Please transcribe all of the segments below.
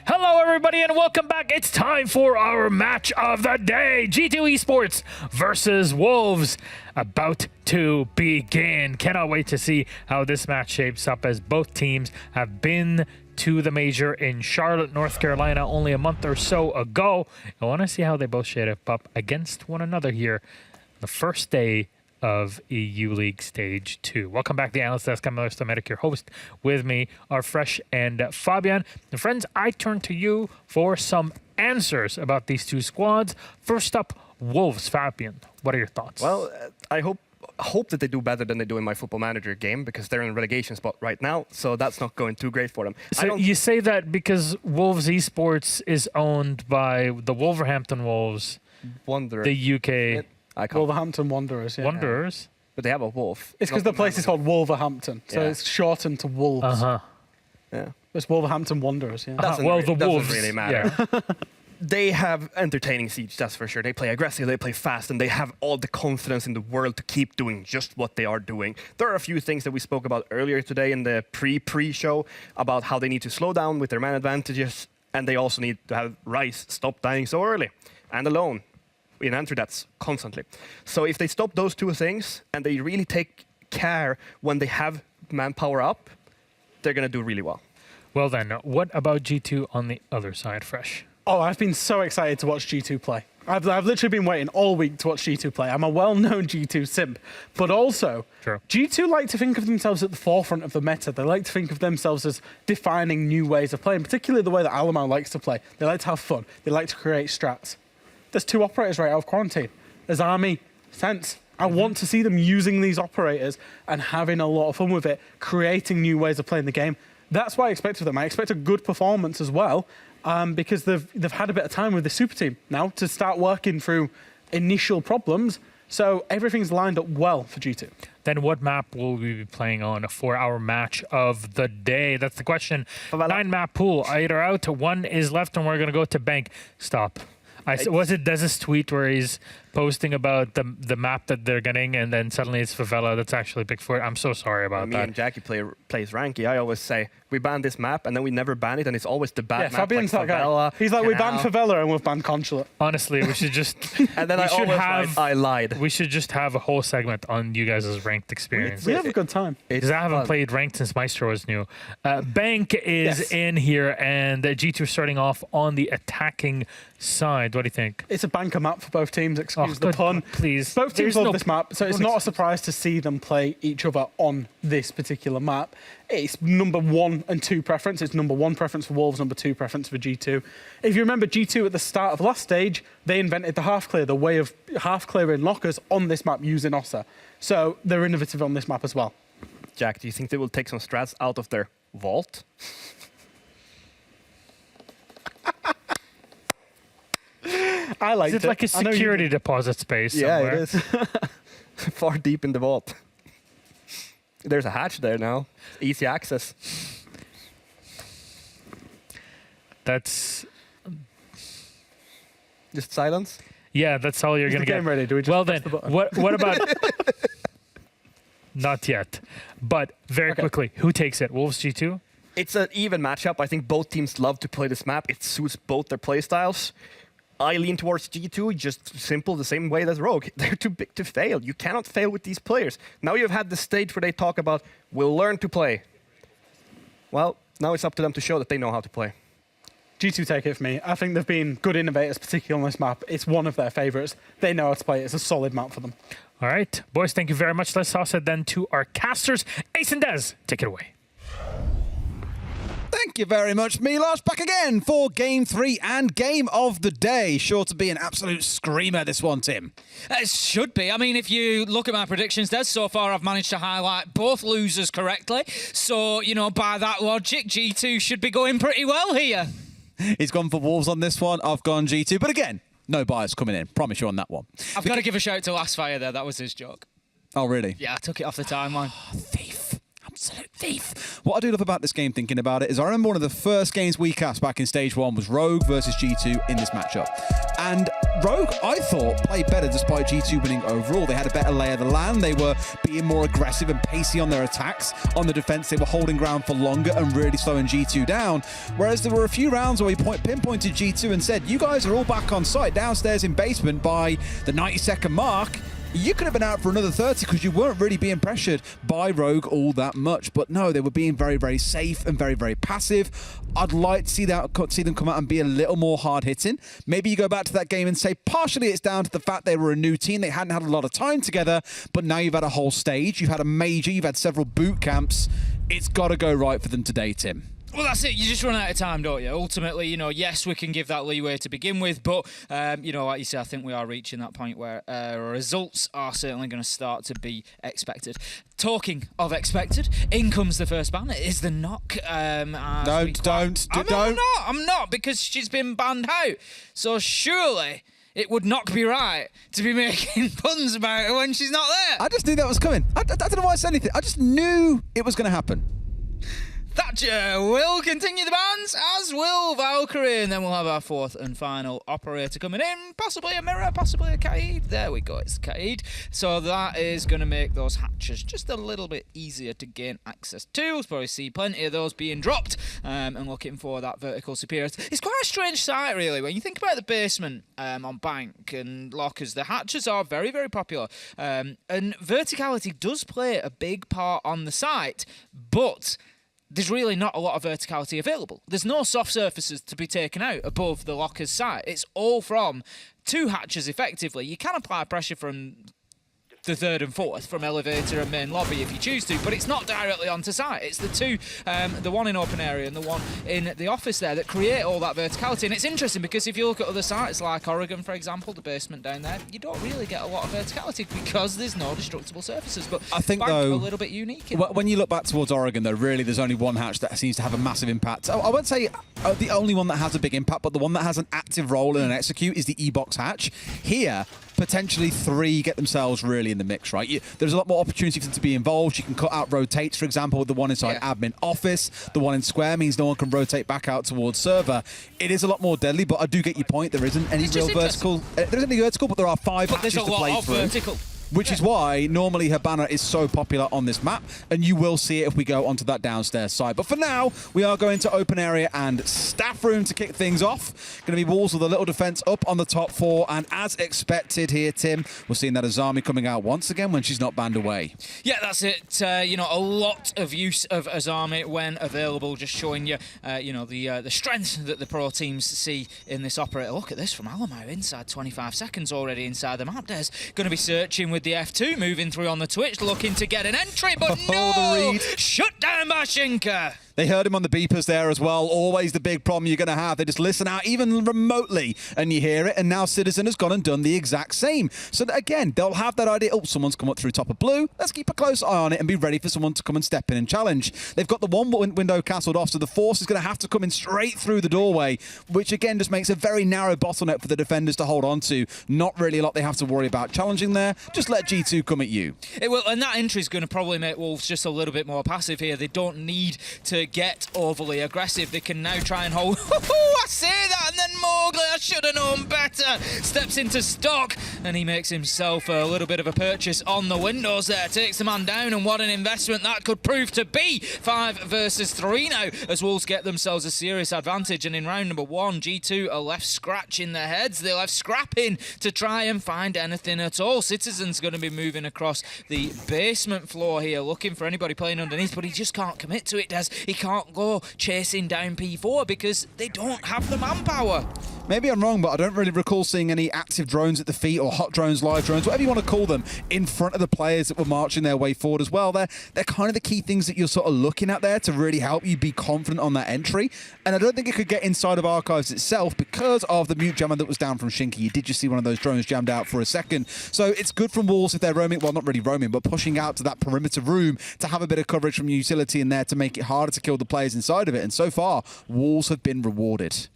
Hello, everybody, and welcome back. It's time for our match of the day. G2 Esports versus Wolves about to begin. Cannot wait to see how this match shapes up, as both teams have been to the major in Charlotte, North Carolina only a month or so ago. I want to see how they both shape up against one another here the first day of EU League Stage 2. Welcome back to the Analyst Desk. I'm Medic, your host. With me are Fresh and Fabian. And friends, I turn to you for some answers about these two squads. First up, Wolves. Fabian, what are your thoughts? Well, I hope that they do better than they do in my Football Manager game, because they're in a relegation spot right now, so that's not going too great for them. So you say that because Wolves Esports is owned by the Wolverhampton Wolves, Wanderers. the UK... Wolverhampton Wanderers, yeah. Wanderers? But they have a wolf. It's because the place is called Wolverhampton, so it's shortened to Wolves. Uh-huh. Yeah. It's Wolverhampton Wanderers, yeah. Well, the Wolves. Doesn't really matter. Yeah. They have entertaining siege, that's for sure. They play aggressive, they play fast, and they have all the confidence in the world to keep doing just what they are doing. There are a few things that we spoke about earlier today in the pre-show about how they need to slow down with their man advantages, and they also need to have Rice stop dying so early and alone in anti-deaths constantly. So if they stop those two things and they really take care when they have manpower up, they're going to do really well. Well then, what about G2 on the other side, Fresh? Oh, I've been so excited to watch G2 play. I've literally been waiting all week to watch G2 play. I'm a well-known G2 simp, but also G2 like to think of themselves at the forefront of the meta. They like to think of themselves as defining new ways of playing, particularly the way that Alamo likes to play. They like to have fun. They like to create strats. There's two operators right out of quarantine. There's Army, Sense. I want to see them using these operators and having a lot of fun with it, creating new ways of playing the game. That's what I expect of them. I expect a good performance as well, because they've had a bit of time with the super team now to start working through initial problems. So everything's lined up well for G2. Then what map will we be playing on for our match of the day? That's the question. 9-map pool. Either out, one is left, and we're going to go to bank. Stop. Was it Dez's tweet where he's posting about the map that they're getting, and then suddenly it's Favela that's actually picked for it? I'm so sorry about that. Me and Jackie plays Ranky. I always say, we banned this map, and then we never ban it, and it's always the bad map. Fabian's like that Favela, guy. He's like, we banned Favela and we've banned Consulate. Honestly, we should just... and then I lied. We should just have a whole segment on you guys' ranked experience. We have a good time. Because I haven't played ranked since Maestro was new. Bank is in here, and G2 starting off on the attacking side. What do you think? It's a banker map for both teams, excuse the pun. Please. Both teams love this map, so it's not a surprise to see them play each other on this particular map. It's number 1 and 2 preference. It's number 1 preference for Wolves, number 2 preference for G2. If you remember G2 at the start of last stage, they invented the half clear, the way of half clearing lockers on this map using Ossa. So they're innovative on this map as well. Jack, do you think they will take some strats out of their vault? I like it. Is it like a security deposit space somewhere? Yeah, it is. Far deep in the vault. There's a hatch there now. Easy access. That's... Just silence? Yeah, that's all you're going to get. Game ready? Do we just well then, what about... Not yet. But very quickly, who takes it? Wolves G2? It's an even matchup. I think both teams love to play this map. It suits both their playstyles. I lean towards G2, just simple, the same way as Rogue. They're too big to fail. You cannot fail with these players. Now you've had the stage where they talk about, we'll learn to play. Well, now it's up to them to show that they know how to play. G2 take it for me. I think they've been good innovators, particularly on this map. It's one of their favourites. They know how to play it. It's a solid map for them. All right, boys, thank you very much. Let's toss it then to our casters. Ace and Dez, take it away. Thank you very much, Milos. Back again for Game 3 and Game of the Day. Sure to be an absolute screamer, this one, Tim. It should be. I mean, if you look at my predictions, Des, so far I've managed to highlight both losers correctly. So, you know, by that logic, G2 should be going pretty well here. He's gone for Wolves on this one. I've gone G2. But again, no bias coming in. Promise you on that one. I've got to give a shout to Last Fire there. That was his joke. Oh, really? Yeah, I took it off the timeline. Thief. absolute thief. What I do love about this game, thinking about it, is I remember one of the first games we cast back in Stage 1 was Rogue versus G2 in this matchup. And Rogue, I thought, played better despite G2 winning overall. They had a better lay of the land. They were being more aggressive and pacey on their attacks. On the defense, they were holding ground for longer and really slowing G2 down. Whereas there were a few rounds where we pinpointed G2 and said, you guys are all back on site downstairs in basement by the 90-second mark. You could have been out for another 30 because you weren't really being pressured by Rogue all that much. But no, they were being very, very safe and very, very passive. I'd like to see them come out and be a little more hard-hitting. Maybe you go back to that game and say partially it's down to the fact they were a new team. They hadn't had a lot of time together, but now you've had a whole stage. You've had a major. You've had several boot camps. It's got to go right for them today, Tim. Well, that's it. You just run out of time, don't you? Ultimately, yes, we can give that leeway to begin with, but, like you say, I think we are reaching that point where results are certainly going to start to be expected. Talking of expected, in comes the first ban. It is the knock. Don't. I'm not, because she's been banned out. So surely it would not be right to be making puns about her when she's not there. I just knew that was coming. I don't know why I said anything. I just knew it was going to happen. Thatcher will continue the bans, as will Valkyrie, and then we'll have our fourth and final operator coming in, possibly a Mirror, possibly a Kaid. There we go, it's Kaid. So that is going to make those hatches just a little bit easier to gain access to. We'll probably see plenty of those being dropped, and looking for that vertical superiority. It's quite a strange sight, really, when you think about the basement on Bank and Lockers. The hatches are very, very popular, and verticality does play a big part on the site, but there's really not a lot of verticality available. There's no soft surfaces to be taken out above the Locker's site. It's all from two hatches, effectively. You can apply pressure from the third and fourth, from elevator and main lobby if you choose to, but it's not directly onto site. It's the two, the one in open area and the one in the office there, that create all that verticality. And it's interesting because if you look at other sites like Oregon, for example, the basement down there, you don't really get a lot of verticality because there's no destructible surfaces. But I think, Bank though, a little bit unique. When you look back towards Oregon, though, really there's only one hatch that seems to have a massive impact. I won't say the only one that has a big impact, but the one that has an active role in an execute is the E-Box hatch. Here, potentially three get themselves really in the mix, right? There's a lot more opportunity for them to be involved. You can cut out rotates, for example, with the one inside admin office. The one in square means no one can rotate back out towards server. It is a lot more deadly, but I do get your point. There isn't any real vertical. There isn't any vertical, but there are five hatches to play through. Vertical. Which is why normally her banner is so popular on this map, and you will see it if we go onto that downstairs side. But for now, we are going to open area and staff room to kick things off. Going to be walls with a little defense up on the top four, and as expected here, Tim, we're seeing that Azami coming out once again when she's not banned away. Yeah, that's it. A lot of use of Azami when available, just showing you, the strength that the pro teams see in this operator. Look at this from Alamo, inside 25 seconds already inside the map. There's going to be searching with the F2, moving through on the Twitch, looking to get an entry, but no! The read. Shut down by Shinka. They heard him on the beepers there as well. Always the big problem you're going to have. They just listen out even remotely and you hear it. And now Citizen has gone and done the exact same. So that, again, they'll have that idea. Oh, someone's come up through top of blue. Let's keep a close eye on it and be ready for someone to come and step in and challenge. They've got the one window castled off, so the force is going to have to come in straight through the doorway, which again just makes a very narrow bottleneck for the defenders to hold on to. Not really a lot they have to worry about challenging there. Just let G2 come at you. It will, and that entry is going to probably make Wolves just a little bit more passive here. They don't need to get overly aggressive. They can now try and hold. I say that, and then Mowgli, I should have known better, steps into stock, and he makes himself a little bit of a purchase on the windows there. Takes the man down, and what an investment that could prove to be. 5 versus 3 now, as Wolves get themselves a serious advantage. And in round number 1, G2 are left scratching their heads. They're left scrapping to try and find anything at all. Citizen's going to be moving across the basement floor here, looking for anybody playing underneath, but he just can't commit to it, Des. He can't go chasing down P4 because they don't have the manpower. Maybe I'm wrong, but I don't really recall seeing any active drones at the feet, or hot drones, live drones, whatever you want to call them, in front of the players that were marching their way forward as well. They're kind of the key things that you're sort of looking at there to really help you be confident on that entry. And I don't think it could get inside of Archives itself because of the mute jammer that was down from Shinky. You did just see one of those drones jammed out for a second. So it's good from Wolves if they're roaming, well, not really roaming, but pushing out to that perimeter room to have a bit of coverage from utility in there to make it harder to kill the players inside of it. And so far, Wolves have been rewarded.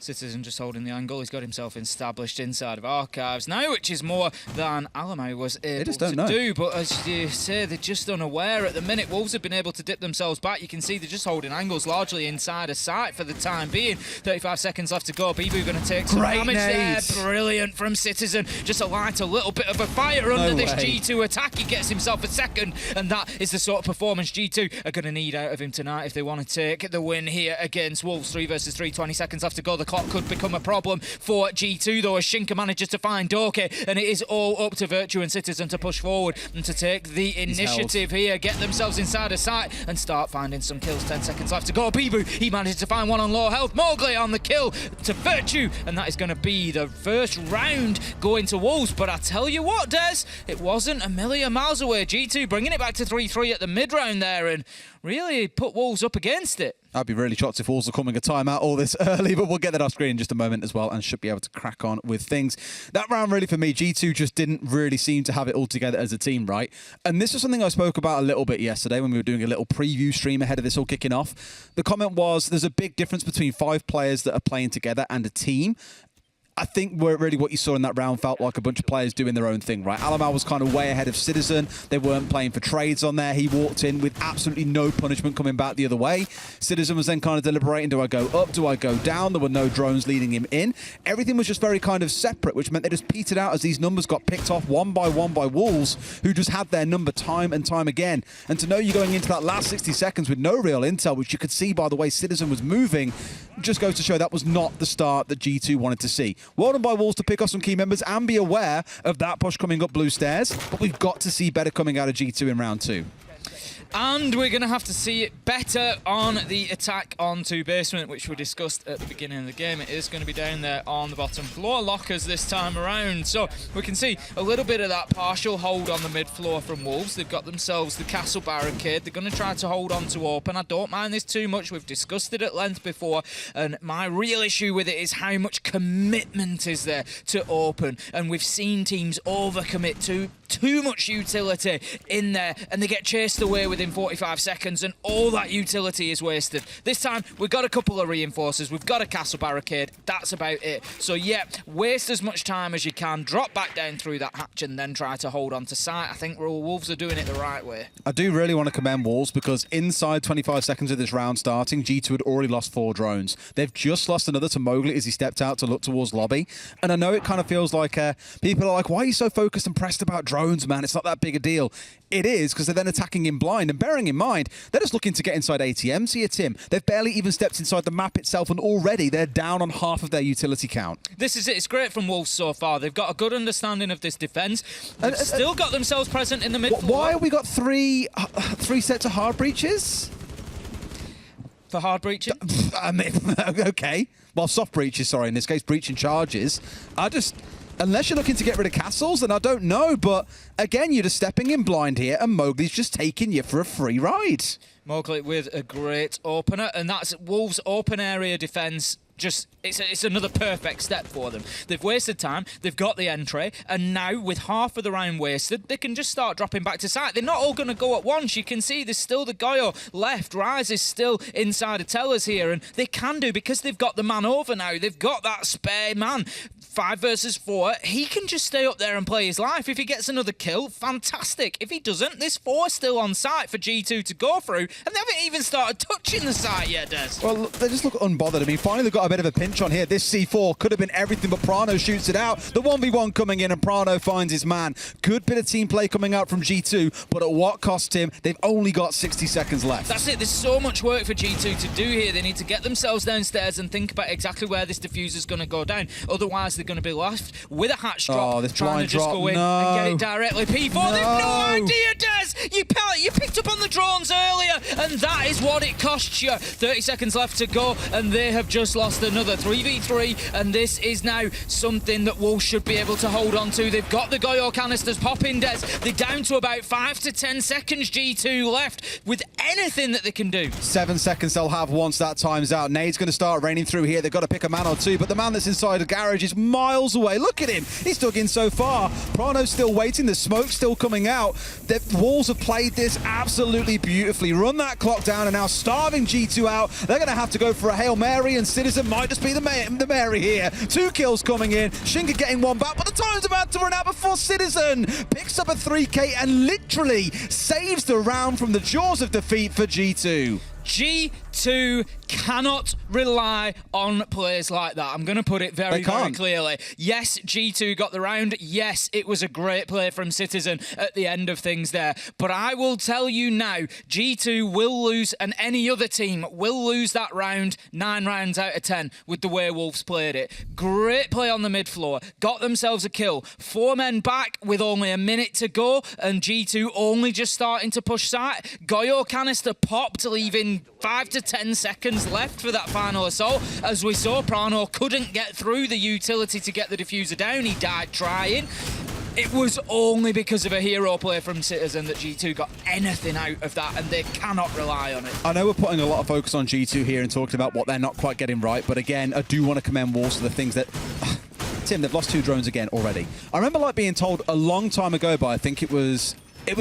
Citizen just holding the angle. He's got himself established inside of Archives now, which is more than Alamo was able to do. But as you say, they're just unaware at the minute. Wolves have been able to dip themselves back. You can see they're just holding angles largely inside of sight for the time being. 35 seconds left to go. Bibu going to take some damage there. Brilliant from Citizen. Just to light a little bit of a fire under this G2 attack. He gets himself a second, and that is the sort of performance G2 are going to need out of him tonight if they want to take the win here against Wolves. 3 versus 3, 20 seconds left to go. The clock could become a problem for G2 though, as Shinka manages to find Doke, and it is all up to Virtue and Citizen to push forward and to take the initiative here, get themselves inside of sight and start finding some kills. 10 seconds left to go. Bibu, he manages to find one on low health. Mowgli on the kill to Virtue, and that is going to be the first round going to Wolves. But I tell you what, Des, it wasn't a million miles away. G2 bringing it back to 3-3 at the mid-round there and really put Wolves up against it. I'd be really shocked if Wolves are coming a timeout all this early, but we'll get that off screen in just a moment as well and should be able to crack on with things. That round really for me, G2 just didn't really seem to have it all together as a team, right? And this was something I spoke about a little bit yesterday when we were doing a little preview stream ahead of this all kicking off. The comment was there's a big difference between 5 players that are playing together and a team. I think really what you saw in that round felt like a bunch of players doing their own thing, right? Alamo was kind of way ahead of Citizen. They weren't playing for trades on there. He walked in with absolutely no punishment coming back the other way. Citizen was then kind of deliberating, do I go up, do I go down? There were no drones leading him in. Everything was just very kind of separate, which meant they just petered out as these numbers got picked off one by Wolves, who just had their number time and time again. And to know you're going into that last 60 seconds with no real intel, which you could see by the way Citizen was moving, just goes to show that was not the start that G2 wanted to see. Well done by Wolves to pick off some key members and be aware of that push coming up blue stairs, but we've got to see better coming out of G2 in round 2. And we're going to have to see it better on the attack onto basement, which we discussed at the beginning of the game. It is going to be down there on the bottom floor lockers this time around. So we can see a little bit of that partial hold on the mid floor from Wolves. They've got themselves the castle barricade. They're going to try to hold on to open. I don't mind this too much. We've discussed it at length before. And my real issue with it is how much commitment is there to open. And we've seen teams overcommit to too much utility in there, and they get chased away within 45 seconds, and all that utility is wasted. This time, we've got a couple of reinforcers, we've got a castle barricade, that's about it. So yeah, waste as much time as you can, drop back down through that hatch, and then try to hold on to sight. I think Wolves are doing it the right way. I do really want to commend Wolves, because inside 25 seconds of this round starting, G2 had already lost 4 drones. They've just lost another to Mowgli as he stepped out to look towards lobby. And I know it kind of feels like people are like, why are you so focused and pressed about drones, man? It's not that big a deal. It is, because they're then attacking in blind. And bearing in mind, they're just looking to get inside ATMs here, Tim. They've barely even stepped inside the map itself, and already they're down on half of their utility count. This is it. It's great from Wolves so far. They've got a good understanding of this defence. They've still got themselves present in the mid floor. Why have we got three sets of hard breaches? For hard breaching? Okay. Well, soft breaches, sorry, in this case, breaching charges. Unless you're looking to get rid of castles, then I don't know. But again, you're just stepping in blind here, and Mowgli's just taking you for a free ride. Mowgli with a great opener, and that's Wolves' open area defence. It's another perfect step for them. They've wasted time, they've got the entry, and now with half of the round wasted, they can just start dropping back to sight. They're not all going to go at once. You can see there's still the Goyo left. Rise is still inside of tellers here, and they can do because they've got the man over now. They've got that spare man. 5 versus 4, he can just stay up there and play his life. If he gets another kill, fantastic. If he doesn't, there's 4 still on site for G2 to go through, and they haven't even started touching the site yet, Des. Well, they just look unbothered. I mean, finally they've got a bit of a pinch on here. This C4 could have been everything, but Prano shoots it out. The 1v1 coming in, and Prano finds his man. Good bit of team play coming out from G2, but at what cost, Tim? They've only got 60 seconds left. That's it. There's so much work for G2 to do here. They need to get themselves downstairs and think about exactly where this diffuser's going to go down. Otherwise, they're going to be left with a hatch drop, trying to just go in and get it directly. P4, they've no idea, Des! You picked up on the drones earlier, and that is what it cost you. 30 seconds left to go, and they have just lost another 3v3, and this is now something that Wolves should be able to hold on to. They've got the Goyo canisters popping, Des. They're down to about 5 to 10 seconds, G2 left. With anything that they can do. 7 seconds they'll have once that time's out. Nade's going to start raining through here. They've got to pick a man or two, but the man that's inside the garage is miles away. Look at him. He's dug in so far. Prano's still waiting. The smoke's still coming out. The Wolves have played this absolutely beautifully. Run that clock down and now starving G2 out. They're going to have to go for a Hail Mary, and Citizen might just be the Mary here. 2 kills coming in. Shinka getting one back, but the time's about to run out before Citizen picks up a 3K and literally saves the round from the jaws of defeat for G2. G2 cannot rely on players like that. I'm going to put it very clearly. Yes, G2 got the round. Yes, it was a great play from Citizen at the end of things there. But I will tell you now, G2 will lose, and any other team will lose that round 9 rounds out of 10 with the way Wolves played it. Great play on the mid floor. Got themselves a kill. 4 men back with only a minute to go, and G2 only just starting to push side. Goyo canister popped, leaving 5 to 10 seconds left for that final assault. As we saw, Prano couldn't get through the utility to get the diffuser down. He died trying. It was only because of a hero play from Citizen that G2 got anything out of that, and they cannot rely on it. I know we're putting a lot of focus on G2 here and talking about what they're not quite getting right, but again, I do want to commend Wolves for the things that... Tim, they've lost 2 drones again already. I remember being told a long time ago by, I think it was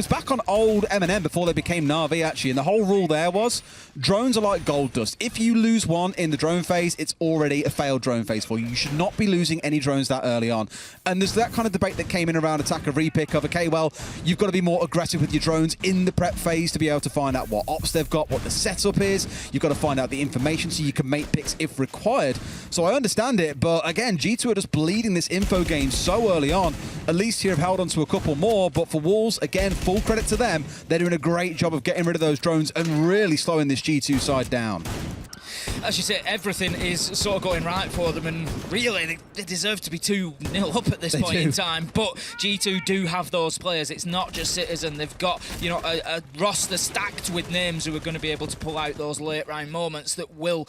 back on old M&M before they became Na'Vi, actually, and the whole rule there was drones are like gold dust. If you lose one in the drone phase, it's already a failed drone phase for you. You should not be losing any drones that early on. And there's that kind of debate that came in around attacker repick of, okay, well, you've got to be more aggressive with your drones in the prep phase to be able to find out what ops they've got, what the setup is. You've got to find out the information so you can make picks if required. So I understand it, but again, G2 are just bleeding this info game so early on. At least here have held on to a couple more, but for Wolves, again, full credit to them. They're doing a great job of getting rid of those drones and really slowing this G2 side down. As you say, everything is sort of going right for them, and really they deserve to be 2-0 up at this point in time. But G2 do have those players. It's not just Citizen. They've got, you know, a roster stacked with names who are going to be able to pull out those late round moments that will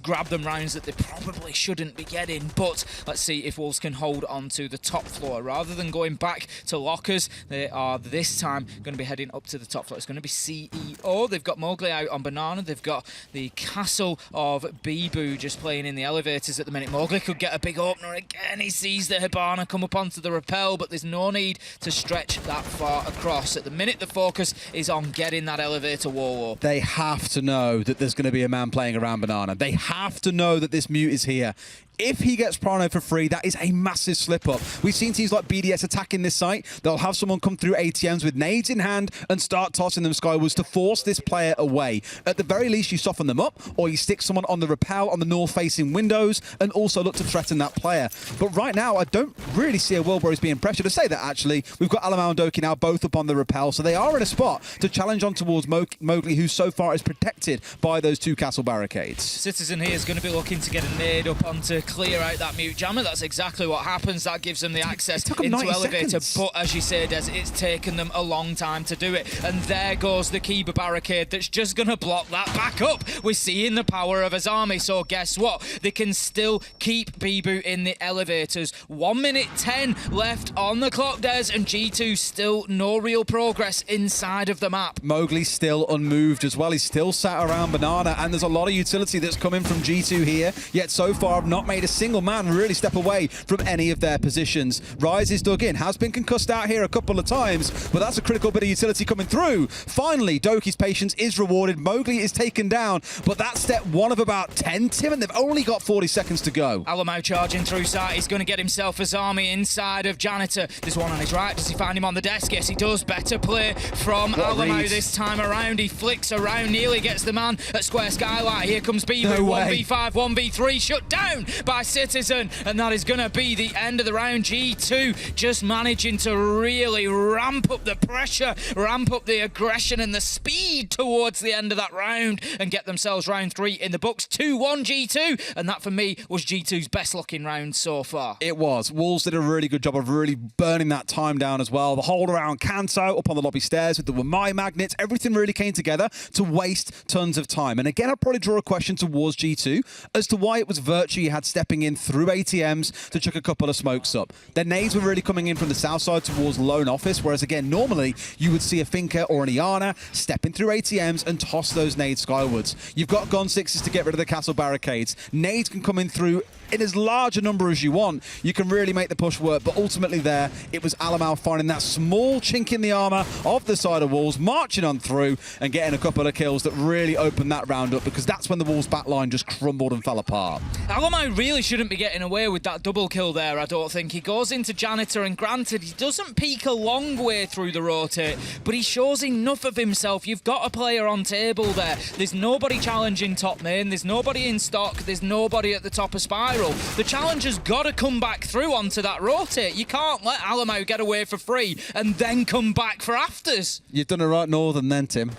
grab them rounds that they probably shouldn't be getting. But let's see if Wolves can hold on to the top floor. Rather than going back to lockers, they are this time going to be heading up to the top floor. It's going to be CEO. They've got Mowgli out on Banana. They've got the Castle of Bibu just playing in the elevators at the minute. Mowgli could get a big opener again. He sees the Hibana come up onto the rappel, but there's no need to stretch that far across. At the minute, the focus is on getting that elevator wall up. They have to know that there's going to be a man playing around Banana. They have to know that this mute is here. If he gets Prano for free, that is a massive slip-up. We've seen teams like BDS attacking this site. They'll have someone come through ATMs with nades in hand and start tossing them skywards to force this player away. At the very least, you soften them up, or you stick someone on the rappel on the north-facing windows and also look to threaten that player. But right now, I don't really see a world where he's being pressured. To say that, actually, we've got Alamau and Doki now both up on the rappel, so they are in a spot to challenge on towards Mowgli, who so far is protected by those 2 castle barricades. Citizen here is going to be looking to get a nade up onto clear out that mute jammer. That's exactly what happens. That gives them the access into elevator. Seconds. But as you say, Des, it's taken them a long time to do it. And there goes the Kiba barricade that's just going to block that back up. We're seeing the power of his army. So guess what? They can still keep Bibu in the elevators. 1 minute 10 left on the clock, Des, and G2 still no real progress inside of the map. Mowgli's still unmoved as well. He's still sat around Banana, and there's a lot of utility that's coming from G2 here. Yet so far, I've not made a single man really step away from any of their positions. Rise is dug in, has been concussed out here a couple of times, but that's a critical bit of utility coming through. Finally, Doki's patience is rewarded. Mowgli is taken down, but that's step 1 of about 10, Tim, and they've only got 40 seconds to go. Alamau charging through site. He's going to get himself his army inside of Janitor. There's one on his right. Does he find him on the desk? Yes, he does. Better play from Alamau this time around. He flicks around, nearly gets the man at Square Skylight. Here comes Bibu. No way. 1v5, 1v3, shut down by Citizen, and that is going to be the end of the round. G2 just managing to really ramp up the pressure, ramp up the aggression and the speed towards the end of that round and get themselves round 3 in the books. 2-1 G2, and that for me was G2's best looking round so far. It was. Wolves did a really good job of really burning that time down as well. The hold around Kanto up on the lobby stairs with the Wamai magnets, everything really came together to waste tons of time. And again, I'll probably draw a question towards G2 as to why it was Virtue you had stepping in through ATMs to chuck a couple of smokes up. Their nades were really coming in from the south side towards Lone Office, whereas again, normally you would see a Finka or an Iana step in through ATMs and toss those nades skywards. You've got Gon 6s to get rid of the castle barricades. Nades can come in through in as large a number as you want. You can really make the push work, but ultimately there, it was Alamau finding that small chink in the armor of the side of Wolves, marching on through and getting a couple of kills that really opened that round up, because that's when the Wolves backline just crumbled and fell apart. Alamau really shouldn't be getting away with that double kill there, I don't think. He goes into Janitor, and granted, he doesn't peek a long way through the rotate, but he shows enough of himself. You've got a player on table there. There's nobody challenging top main. There's nobody in stock. There's nobody at the top of Spiral. The challenger's got to come back through onto that rotate. You can't let Alamau get away for free and then come back for afters. You've done it right Northern then, Tim.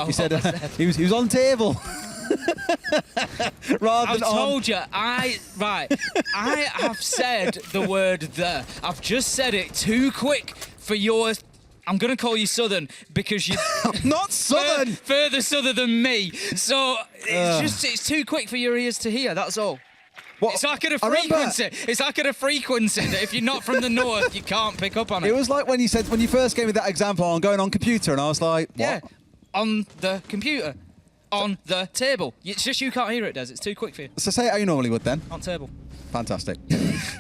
He said he was on table. I've told you, I have said the word "the." I've just said it too quick for yours. I'm going to call you Southern because you're not Southern. Further Southern than me. So it's too quick for your ears to hear. That's all. What? It's like at a frequency. It's like at a frequency that if you're not from the north, you can't pick up on it. It was like when you first gave me that example on going on computer, and I was like, what? Yeah, on the computer, on the table. It's just you can't hear it, Des. It's too quick for you. So say it how you normally would then. On table. Fantastic.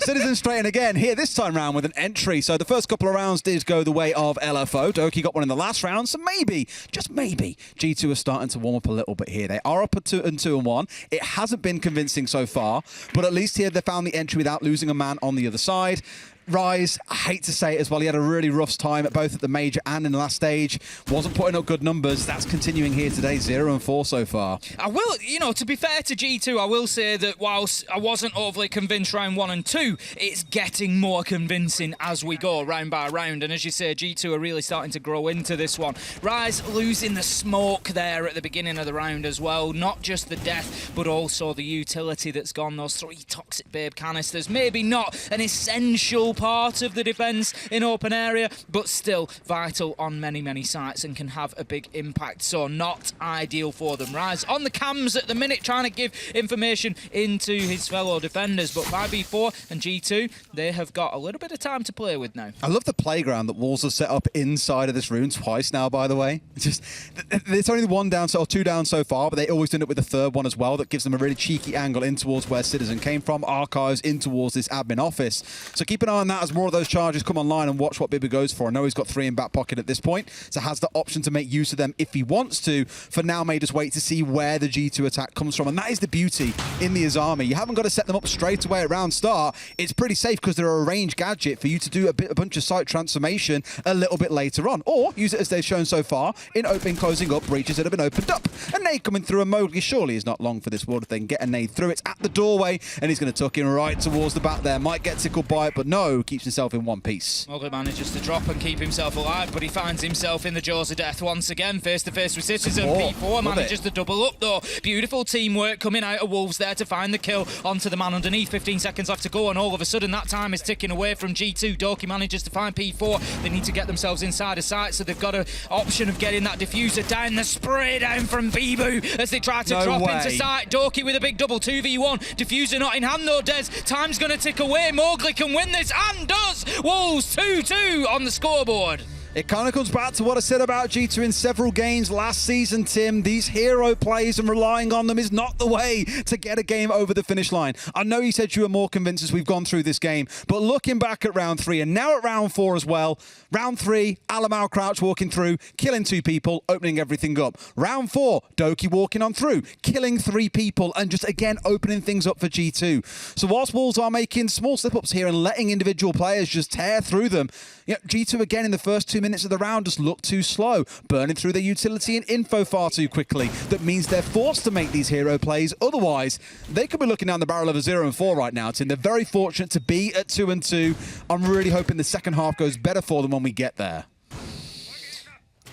Citizen straighten again here this time round with an entry. So the first couple of rounds did go the way of LFO. Doki got one in the last round, so maybe, just maybe, G2 are starting to warm up a little bit here. They are up at 2-1. It hasn't been convincing so far, but at least here they found the entry without losing a man on the other side. Rise, I hate to say it as well, he had a really rough time both at the major and in the last stage. Wasn't putting up good numbers. That's continuing here today, 0-4 so far. I will, to be fair to G2, I will say that whilst I wasn't overly convinced round 1 and 2, it's getting more convincing as we go round by round. And as you say, G2 are really starting to grow into this one. Rise losing the smoke there at the beginning of the round as well. Not just the death, but also the utility that's gone. Those 3 toxic babe canisters. Maybe not an essential part of the defence in open area, but still vital on many sites and can have a big impact, so not ideal for them. Rise on the cams at the minute, trying to give information into his fellow defenders, but by B4 and G2, they have got a little bit of time to play with now. I love the playground that Wolves have set up inside of this room twice now, by the way. It's only 1 down, or 2 down so far, but they always do it with the third one as well. That gives them a really cheeky angle in towards where Citizen came from, archives in towards this admin office. So keep an eye on that as more of those charges come online, and watch what Bibba goes for. I know he's got 3 in back pocket at this point, so has the option to make use of them if he wants to. For now, may just wait to see where the G2 attack comes from, and that is the beauty in the Azami. You haven't got to set them up straight away at round start. It's pretty safe because they're a range gadget for you to do a bunch of site transformation a little bit later on, or use it as they've shown so far in closing up breaches that have been opened up. A nade coming through, and Mowgli surely is not long for this world if they can get a nade through. It's at the doorway, and he's going to tuck in right towards the back there. Might get tickled by it, but no, keeps himself in one piece. Mowgli manages to drop and keep himself alive, but he finds himself in the jaws of death once again, face to face with Citizen. P4 manages to double up though. Beautiful teamwork coming out of Wolves there to find the kill onto the man underneath. 15 seconds left to go, and all of a sudden that time is ticking away from G2. Doki manages to find P4. They need to get themselves inside a site, so they've got an option of getting that diffuser down. The spray down from Bibu as they try to drop into site. Doki with a big double 2v1. Diffuser not in hand though, Des. Time's going to tick away. Mowgli can win this, and does. Wolves 2-2 on the scoreboard. It kind of comes back to what I said about G2 in several games last season, Tim. These hero plays and relying on them is not the way to get a game over the finish line. I know you said you were more convinced as we've gone through this game, but looking back at round 3 and now at round 4 as well, round 3, Alamau Crouch walking through, killing 2 people, opening everything up. Round 4, Doki walking on through, killing 3 people, and just again opening things up for G2. So whilst Wolves are making small slip-ups here and letting individual players just tear through them, G2 again in the first 2 minutes of the round just look too slow, burning through their utility and info far too quickly. That means they're forced to make these hero plays. Otherwise, they could be looking down the barrel of a 0-4 right now, Tim. They're very fortunate to be at 2-2. I'm really hoping the second half goes better for them when we get there.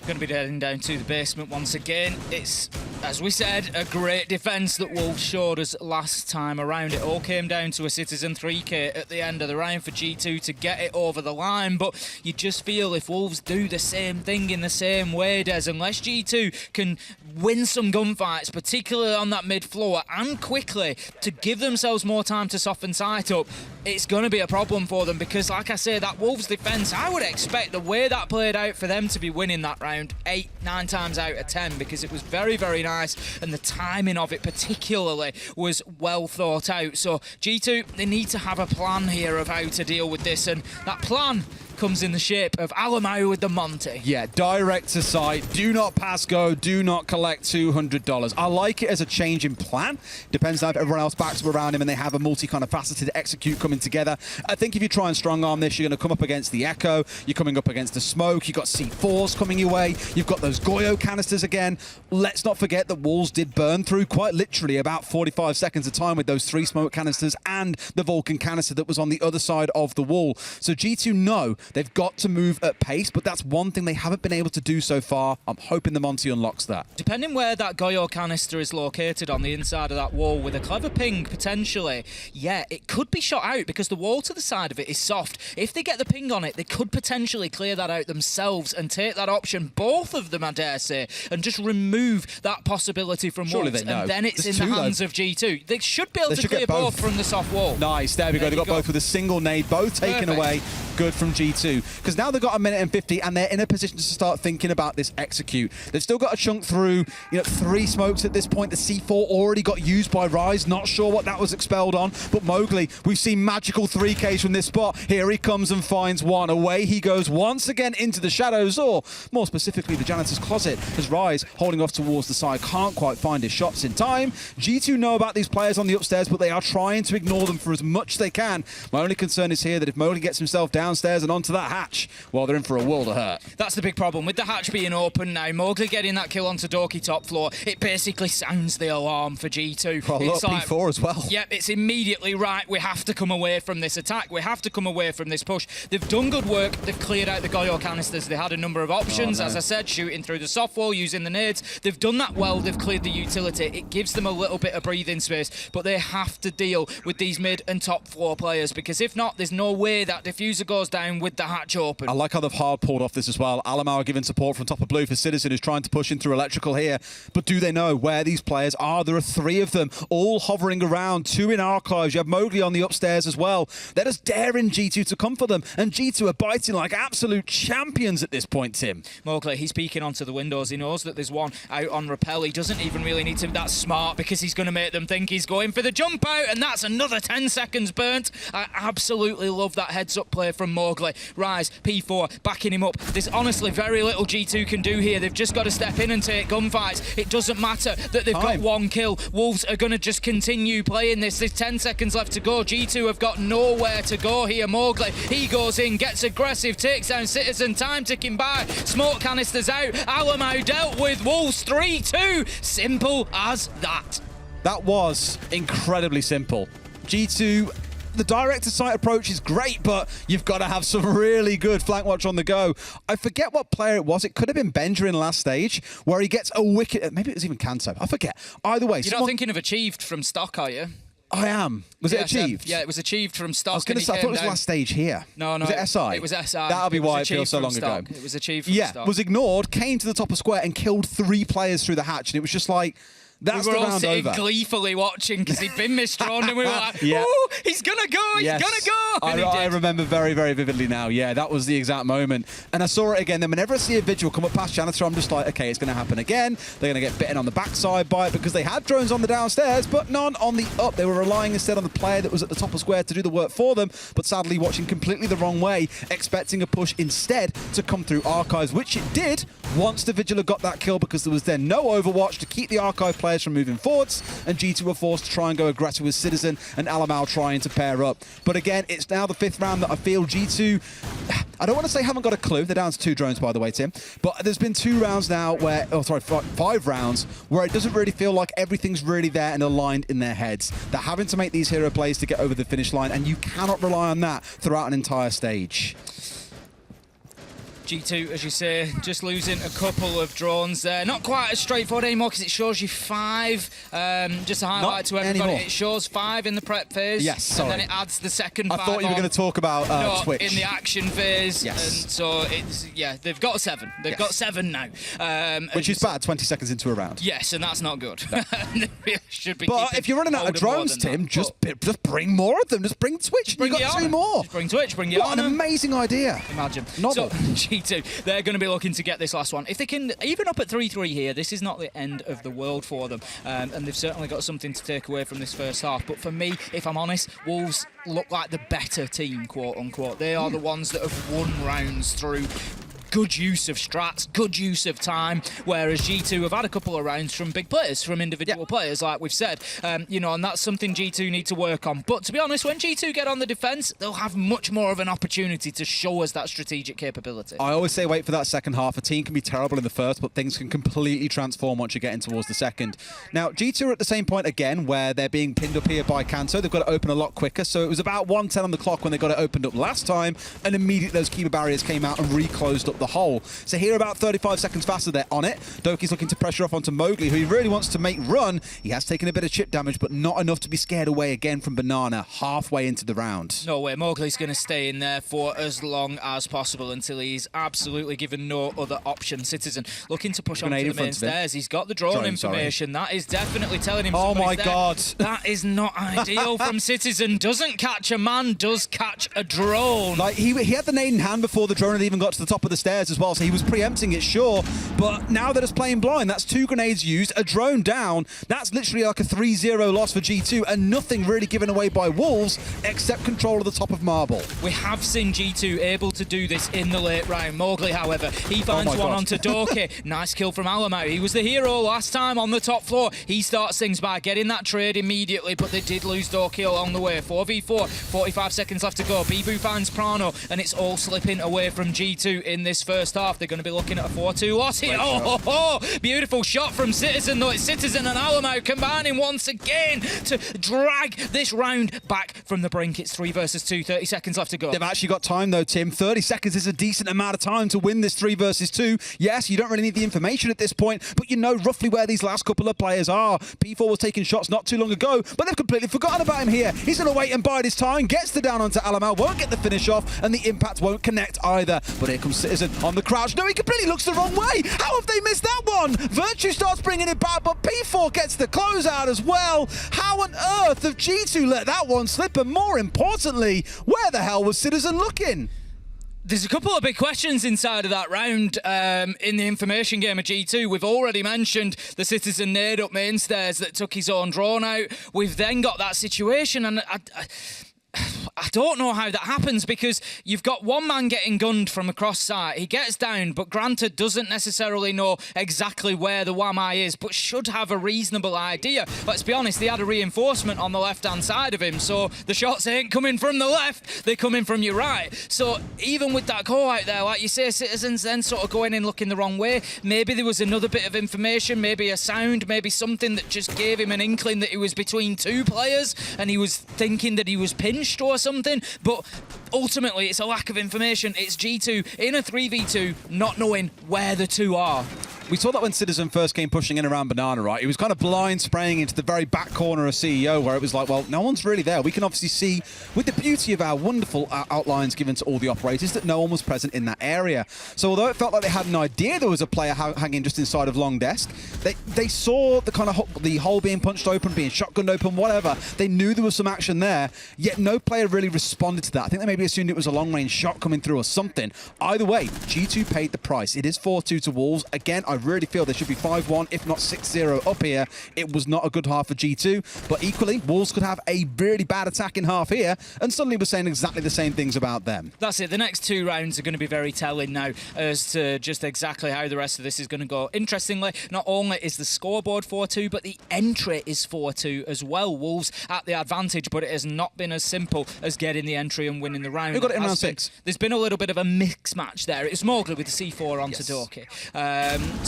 Going to be heading down to the basement once again. It's, as we said, a great defence that Wolves showed us last time around. It all came down to a Citizen 3K at the end of the round for G2 to get it over the line, but you just feel if Wolves do the same thing in the same way, Des, unless G2 can win some gunfights, particularly on that mid floor, and quickly to give themselves more time to soften sight up, it's going to be a problem for them because, like I say, that Wolves defence, I would expect the way that played out for them to be winning that round 8-9 times out of 10 because it was very, very nice and the timing of it particularly was well thought out. So G2, they need to have a plan here of how to deal with this, and that plan comes in the shape of Alamau with the Monty. Yeah, direct to site. Do not pass go. Do not collect $200. I like it as a change in plan. Depends on if everyone else backs up around him and they have a multi kind of faceted execute coming together. I think if you try and strong arm this, you're going to come up against the Echo. You're coming up against the smoke. You've got C4s coming your way. You've got those Goyo canisters again. Let's not forget that Wolves did burn through quite literally about 45 seconds of time with those 3 smoke canisters and the Vulcan canister that was on the other side of the wall. So G2 know they've got to move at pace, but that's one thing they haven't been able to do so far. I'm hoping the Monty unlocks that. Depending where that Goyo canister is located on the inside of that wall with a clever ping, potentially, yeah, it could be shot out because the wall to the side of it is soft. If they get the ping on it, they could potentially clear that out themselves and take that option, both of them, I dare say, and just remove that possibility from Surely Wolves, they know. and then it's There's in the two, hands though. of G2. They should be able to should clear get both both from the soft wall. Nice, there we go. They got both with a single nade, both taken Perfect. away. Good from G2. Because now they've got a minute and 50 and they're in a position to start thinking about this execute. They've still got to chunk through, 3 smokes at this point. The C4 already got used by Rise. Not sure what that was expelled on. But Mowgli, we've seen magical 3Ks from this spot. Here he comes and finds one. Away he goes once again into the shadows, or more specifically the janitor's closet, as Rise, holding off towards the side, can't quite find his shots in time. G2 know about these players on the upstairs, but they are trying to ignore them for as much as they can. My only concern is here that if Mowgli gets himself downstairs and onto that hatch, well, they're in for a world of hurt. That's the big problem. With the hatch being open now, Mowgli getting that kill onto Doki top floor, it basically sounds the alarm for G2. Well, It's look, P4 as well. Yep, it's immediately right. We have to come away from this attack. We have to come away from this push. They've done good work. They've cleared out the Goyo canisters. They had a number of options, as I said, shooting through the soft wall, using the nades. They've done that well. They've cleared the utility. It gives them a little bit of breathing space, but they have to deal with these mid and top floor players because if not, there's no way that diffuser goes down with the hatch open. I like how they've hard pulled off this as well. Alamau are giving support from top of blue for Citizen, who's trying to push in through electrical here. But do they know where these players are? There are 3 of them, all hovering around. 2 in archives. You have Mowgli on the upstairs as well. They're just daring G2 to come for them. And G2 are biting like absolute champions at this point, Tim. Mowgli, he's peeking onto the windows. He knows that there's one out on rappel. He doesn't even really need to be that smart because he's going to make them think he's going for the jump out, and that's another 10 seconds burnt. I absolutely love that heads-up play from Mowgli. Rise, P4, backing him up. There's honestly very little G2 can do here. They've just got to step in and take gunfights. It doesn't matter that they've got 1 kill. Wolves are going to just continue playing this. There's 10 seconds left to go. G2 have got nowhere to go here. Mowgli, he goes in, gets aggressive, takes down Citizen, time ticking by. Smoke canisters out. Alamau dealt with. Wolves 3-2. Simple as that. That was incredibly simple. G2, the direct-to-site approach is great, but you've got to have some really good flank watch on the go. I forget what player it was. It could have been Benjamin last stage, where he gets a wicket. Maybe it was even Kanto. I forget. Either way. You're not thinking of Achieved from stock, are you? I am. Was it Achieved? Yeah, it was Achieved from stock. I was going to say, I thought it was last stage here. No. Was it SI? It was SI. That'll be why it feels so long ago. It was Achieved from stock. Yeah, was ignored, came to the top of square and killed 3 players through the hatch. And it was just like, that's we were the all round sitting over. gleefully watching because he'd been misdrawn and we were like, Yeah. ooh, he's going to go, he's going to go. And I remember very, very vividly now. Yeah, that was the exact moment. And I saw it again. Then whenever I see a Vigil come up past Janitor, I'm just like, okay, it's going to happen again. They're going to get bitten on the backside by it because they had drones on the downstairs, but none on the up. They were relying instead on the player that was at the top of square to do the work for them, but sadly watching completely the wrong way, expecting a push instead to come through Archives, which it did once the Vigil had got that kill because there was then no Overwatch to keep the Archive players from moving forward. And G2 were forced to try and go aggressive with Citizen and Alamau trying to pair up. But again, it's now the 5th round that I feel G2, I don't want to say haven't got a clue. They're down to 2 drones, by the way, Tim. But there's been 2 rounds now where, 5 rounds where it doesn't really feel like everything's really there and aligned in their heads. They're having to make these hero plays to get over the finish line, and you cannot rely on that throughout an entire stage. G2, as you say, just losing a couple of drones there. Not quite as straightforward anymore because it shows you 5. Just to highlight to everybody, anymore. it shows 5 in the prep phase. Yes, sorry. And then it adds the second 5 I thought you were going to talk about Twitch. in the action phase. Yes. And so it's, yeah, they've got 7. They've got 7 now. Which is bad, 20 seconds into a round. Yes, and that's not good. Should be But if you're running out of drones, Tim, just bring more of them. Just bring Twitch. You've got 2 more. Just bring Twitch, bring What an amazing idea. Imagine. Novel. So, G2, they're going to be looking to get this last one. If they can, even up at 3-3 here, this is not the end of the world for them. And they've certainly got something to take away from this first half. But for me, if I'm honest, Wolves look like the better team, quote unquote. They are the ones that have won rounds through good use of strats, good use of time, whereas G2 have had a couple of rounds from big players, from individual players, like we've said. You know, and that's something G2 need to work on. But to be honest, when G2 get on the defence, they'll have much more of an opportunity to show us that strategic capability. I always say wait for that second half. A team can be terrible in the first, but things can completely transform once you're getting towards the second. Now, G2 are at the same point again where they're being pinned up here by Kanto. They've got to open a lot quicker, so it was about 1:10 on the clock when they got it opened up last time, and immediately those keeper barriers came out and reclosed up the hole. So here about 35 seconds faster, they're on it. Doki's looking to pressure off onto Mowgli, who he really wants to make run. He has taken a bit of chip damage, but not enough to be scared away again from Banana halfway into the round. No way, Mowgli's going to stay in there for as long as possible until he's absolutely given no other option. Citizen looking to push onto the main stairs. He's got the drone information. That is definitely telling him oh my there. God. That is not ideal from Citizen. Doesn't catch a man, does catch a drone. Like he had the nade in hand before the drone had even got to the top of the stairs as well, so he was preempting it, sure, but now they're just playing blind. That's 2 grenades used, a drone down. That's literally like a 3-0 loss for G2, and nothing really given away by Wolves except control of the top of Marble. We have seen G2 able to do this in the late round. Mowgli, however, he finds one onto Doki. Nice kill from Alamau. He was the hero last time on the top floor. He starts things by getting that trade immediately, but they did lose Doki along the way. 4v4, 45 seconds left to go. Bibu finds Prano, and it's all slipping away from G2 in this first half. They're going to be looking at a 4-2 loss here. Beautiful shot from Citizen, though. It's Citizen and Alamau combining once again to drag this round back from the brink. It's 3 versus 2, 30 seconds left to go. They've actually got time though, Tim. 30 seconds is a decent amount of time to win this 3 versus 2. Yes, you don't really need the information at this point, but you know roughly where these last couple of players are. P4 was taking shots not too long ago, but they've completely forgotten about him here. He's going to wait and bide his time, gets the down onto Alamau, won't get the finish off, and the impact won't connect either. But here comes Citizen on the crouch. No, he completely looks the wrong way. How have they missed that one? Virtue starts bringing it back, but P4 gets the closeout as well. How on earth have G2 let that one slip? And more importantly, where the hell was Citizen looking? There's a couple of big questions inside of that round in the information game of G2. We've already mentioned the Citizen nade up main stairs that took his own drone out. We've then got that situation, and I don't know how that happens, because you've got one man getting gunned from across site. He gets down, but granted doesn't necessarily know exactly where the Wamai is, but should have a reasonable idea. Let's be honest, they had a reinforcement on the left-hand side of him, so the shots ain't coming from the left, they're coming from your right. So even with that call out there, like you say, Citizens then sort of going in looking the wrong way. Maybe there was another bit of information, maybe a sound, maybe something that just gave him an inkling that he was between 2 players and he was thinking that he was pinched or something, but ultimately it's a lack of information. It's G2 in a 3v2 not knowing where the 2 are. We saw that when Citizen first came pushing in around Banana, right? He was kind of blind spraying into the very back corner of CEO, where it was like, well, no one's really there. We can obviously see, with the beauty of our wonderful outlines given to all the operators, that no one was present in that area. So although it felt like they had an idea there was a player hanging just inside of long desk, they saw the kind of the hole being punched open, being shotgunned open, whatever. They knew there was some action there, yet no player really responded to that. I think they maybe assumed it was a long-range shot coming through or something. Either way, G2 paid the price. It is 4-2 to Wolves. Again, I really feel there should be 5-1, if not 6-0 up here. It was not a good half for G2, but equally, Wolves could have a really bad attacking half here, and suddenly we're saying exactly the same things about them. That's it. The next 2 rounds are going to be very telling now as to just exactly how the rest of this is going to go. Interestingly, not only is the scoreboard 4-2, but the entry is 4-2 as well. Wolves at the advantage, but it has not been as simple as getting the entry and winning the round. Who got it in round 6? There's been a little bit of a mix match there. It's Mowgli with the C4 onto Doki.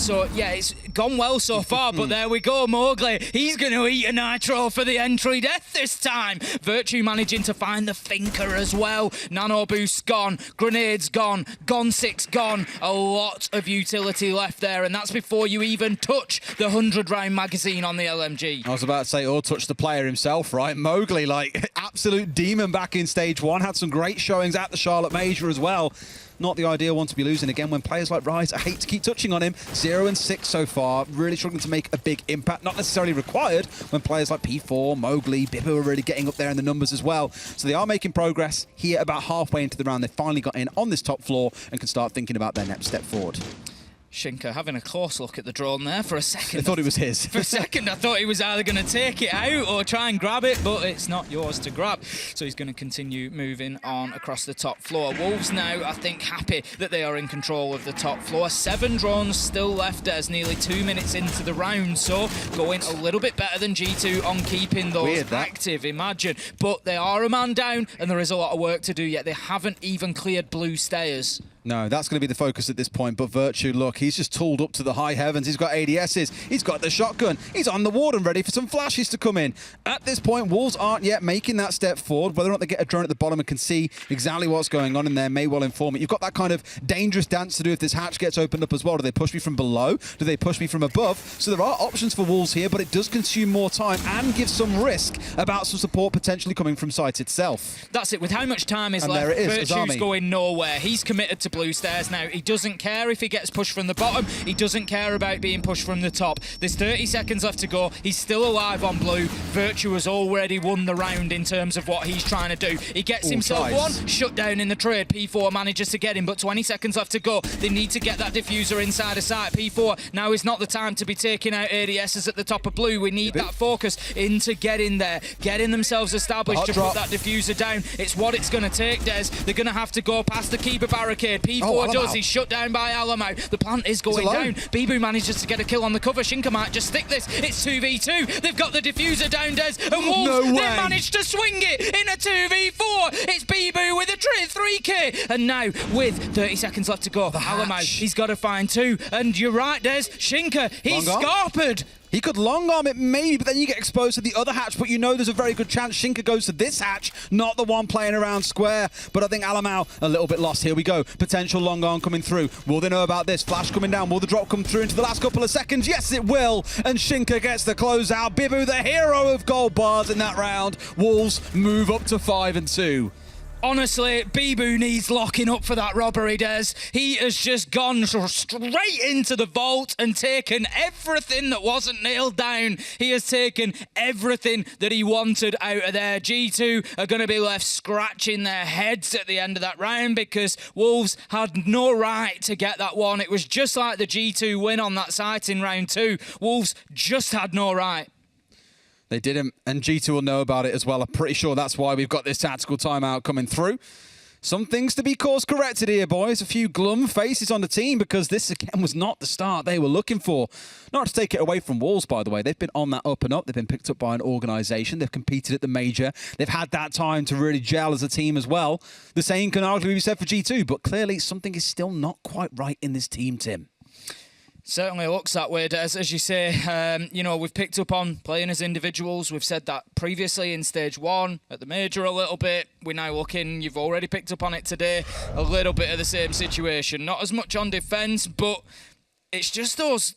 So, yeah, it's gone well so far, but there we go, Mowgli. He's going to eat a nitro for the entry death this time. Virtue managing to find the Finker as well. Nano boost gone, grenades gone, Gon 6 gone. A lot of utility left there, and that's before you even touch the 100-round magazine on the LMG. I was about to say, or touch the player himself, right? Mowgli, like, absolute demon back in stage 1. Had some great showings at the Charlotte Major as well. Not the ideal one to be losing again when players like Rise, I hate to keep touching on him, 0 and 6 so far, really struggling to make a big impact, not necessarily required when players like P4, Mowgli, Bibu are really getting up there in the numbers as well. So they are making progress here about halfway into the round. They finally got in on this top floor and can start thinking about their next step forward. Shinka having a close look at the drone there for a second. I thought it was his. For a second, I thought he was either going to take it out or try and grab it, but it's not yours to grab. So he's going to continue moving on across the top floor. Wolves now, I think, happy that they are in control of the top floor. 7 drones still left as nearly 2 minutes into the round, so going a little bit better than G2 on keeping those active, imagine. But they are a man down, and there is a lot of work to do yet. They haven't even cleared blue stairs. No, that's going to be the focus at this point. But Virtue, look, he's just tooled up to the high heavens. He's got ADSs. He's got the shotgun. He's on the ward and ready for some flashes to come in. At this point, Wolves aren't yet making that step forward. Whether or not they get a drone at the bottom and can see exactly what's going on in there may well inform it. You've got that kind of dangerous dance to do if this hatch gets opened up as well. Do they push me from below? Do they push me from above? So there are options for Wolves here, but it does consume more time and give some risk about some support potentially coming from site itself. That's it. With how much time is left, Virtue's going nowhere. He's committed to blue stairs now. He doesn't care if he gets pushed from the bottom. He doesn't care about being pushed from the top. There's 30 seconds left to go. He's still alive on blue. Virtue has already won the round in terms of what he's trying to do. He gets himself one, shut down in the trade. P4 manages to get him, but 20 seconds left to go. They need to get that diffuser inside of sight. P4, now is not the time to be taking out ADSs at the top of blue. We need that focus into getting there, getting themselves established to put that diffuser down. It's what it's going to take, Des. They're going to have to go past the keeper barricade. P4 does. He's shut down by Alamo. The plant is going down. Bibu manages to get a kill on the cover. Shinka might just stick this. It's 2v2. They've got the diffuser down, Des. And Wolves, they managed to swing it in a 2v4. It's Bibu with a 3k. And now, with 30 seconds left to go, Alamo, he's got to find 2. And you're right, Des. Shinka, he's scarpered. He could long arm it maybe, but then you get exposed to the other hatch, but you know there's a very good chance Shinka goes to this hatch, not the one playing around square. But I think Alamau a little bit lost. Here we go. Potential long arm coming through. Will they know about this? Flash coming down. Will the drop come through into the last couple of seconds? Yes, it will. And Shinka gets the closeout. Bibu, the hero of gold bars in that round. Wolves move up to 5 and 2. Honestly, Bibu needs locking up for that robbery, Des. He has just gone straight into the vault and taken everything that wasn't nailed down. He has taken everything that he wanted out of there. G2 are going to be left scratching their heads at the end of that round because Wolves had no right to get that one. It was just like the G2 win on that site in round 2. Wolves just had no right. They didn't, and G2 will know about it as well. I'm pretty sure that's why we've got this tactical timeout coming through. Some things to be course corrected here, boys. A few glum faces on the team because this, again, was not the start they were looking for. Not to take it away from Wolves, by the way. They've been on that up and up. They've been picked up by an organisation. They've competed at the major. They've had that time to really gel as a team as well. The same can arguably be said for G2, but clearly something is still not quite right in this team, Tim. Certainly looks that way, Des. As you say, you know, we've picked up on playing as individuals. We've said that previously in stage 1, at the major a little bit. We're now looking, you've already picked up on it today, a little bit of the same situation. Not as much on defence, but it's just those,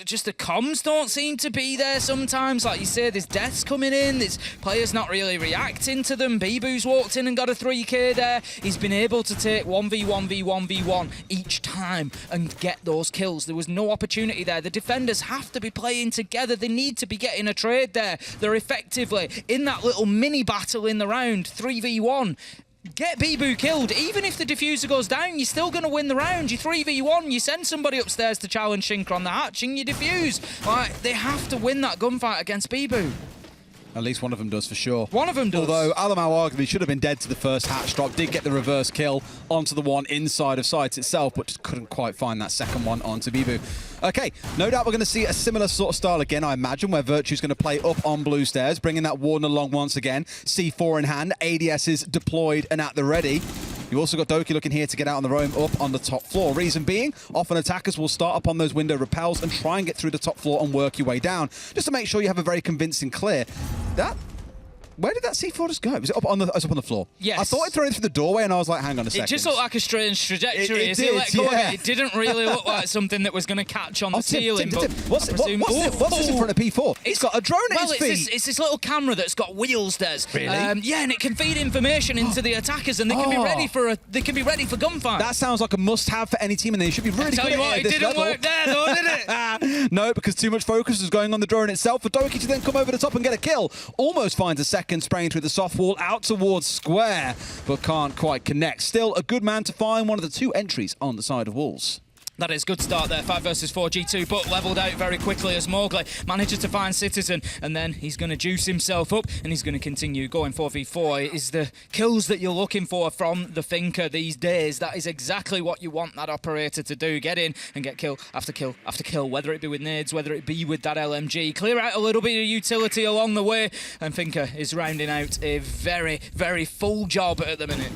just the comms don't seem to be there sometimes. Like you say, there's deaths coming in, there's players not really reacting to them. Bibu's walked in and got a 3k there. He's been able to take 1v1v1v1 each time and get those kills. There was no opportunity there. The defenders have to be playing together. They need to be getting a trade there. They're effectively in that little mini battle in the round, 3v1. Get Bibu killed. Even if the diffuser goes down, you're still going to win the round. You 3v1, you send somebody upstairs to challenge Shinka on the hatch and you defuse. Like, they have to win that gunfight against Bibu. At least one of them does, for sure. One of them does. Although Alamau arguably should have been dead to the first hatch drop, did get the reverse kill onto the one inside of sight itself, but just couldn't quite find that second one onto Bibu. Okay, no doubt we're going to see a similar sort of style again, I imagine, where Virtue's going to play up on blue stairs, bringing that warden along once again. C4 in hand, ADS is deployed and at the ready. You've also got Doki looking here to get out on the roam up on the top floor. Reason being, often attackers will start up on those window repels and try and get through the top floor and work your way down, just to make sure you have a very convincing clear. Where did that C4 just go? Was it up on the floor? Yes. I thought it threw it through the doorway, and I was like, hang on a second. It just looked like a strange trajectory. It As he did, let go of yeah. it, it didn't really look like something that was going to catch on the ceiling. Tim. But What's I presume- this in front of P4? He's got a drone at his feet. It's this little camera that's got wheels, Des. Really? Yeah, and it can feed information into the attackers, and they can be ready for gunfire. That sounds like a must-have for any team, and they should be really Tell good you at what, it it at this didn't level. work there, though, did it? No, because too much focus is going on the drone itself for Doki to then come over the top and get a kill. Almost finds a second, spraying through the soft wall out towards square, but can't quite connect. Still a good man to find one of the 2 entries on the side of Wolves. That is good start there, 5 versus 4 G2, but levelled out very quickly as Mowgli manages to find Citizen, and then he's going to juice himself up, and he's going to continue going 4v4. It is the kills that you're looking for from the Thinker these days. That is exactly what you want that operator to do. Get in and get kill after kill after kill, whether it be with nades, whether it be with that LMG. Clear out a little bit of utility along the way, and Thinker is rounding out a very, very full job at the minute.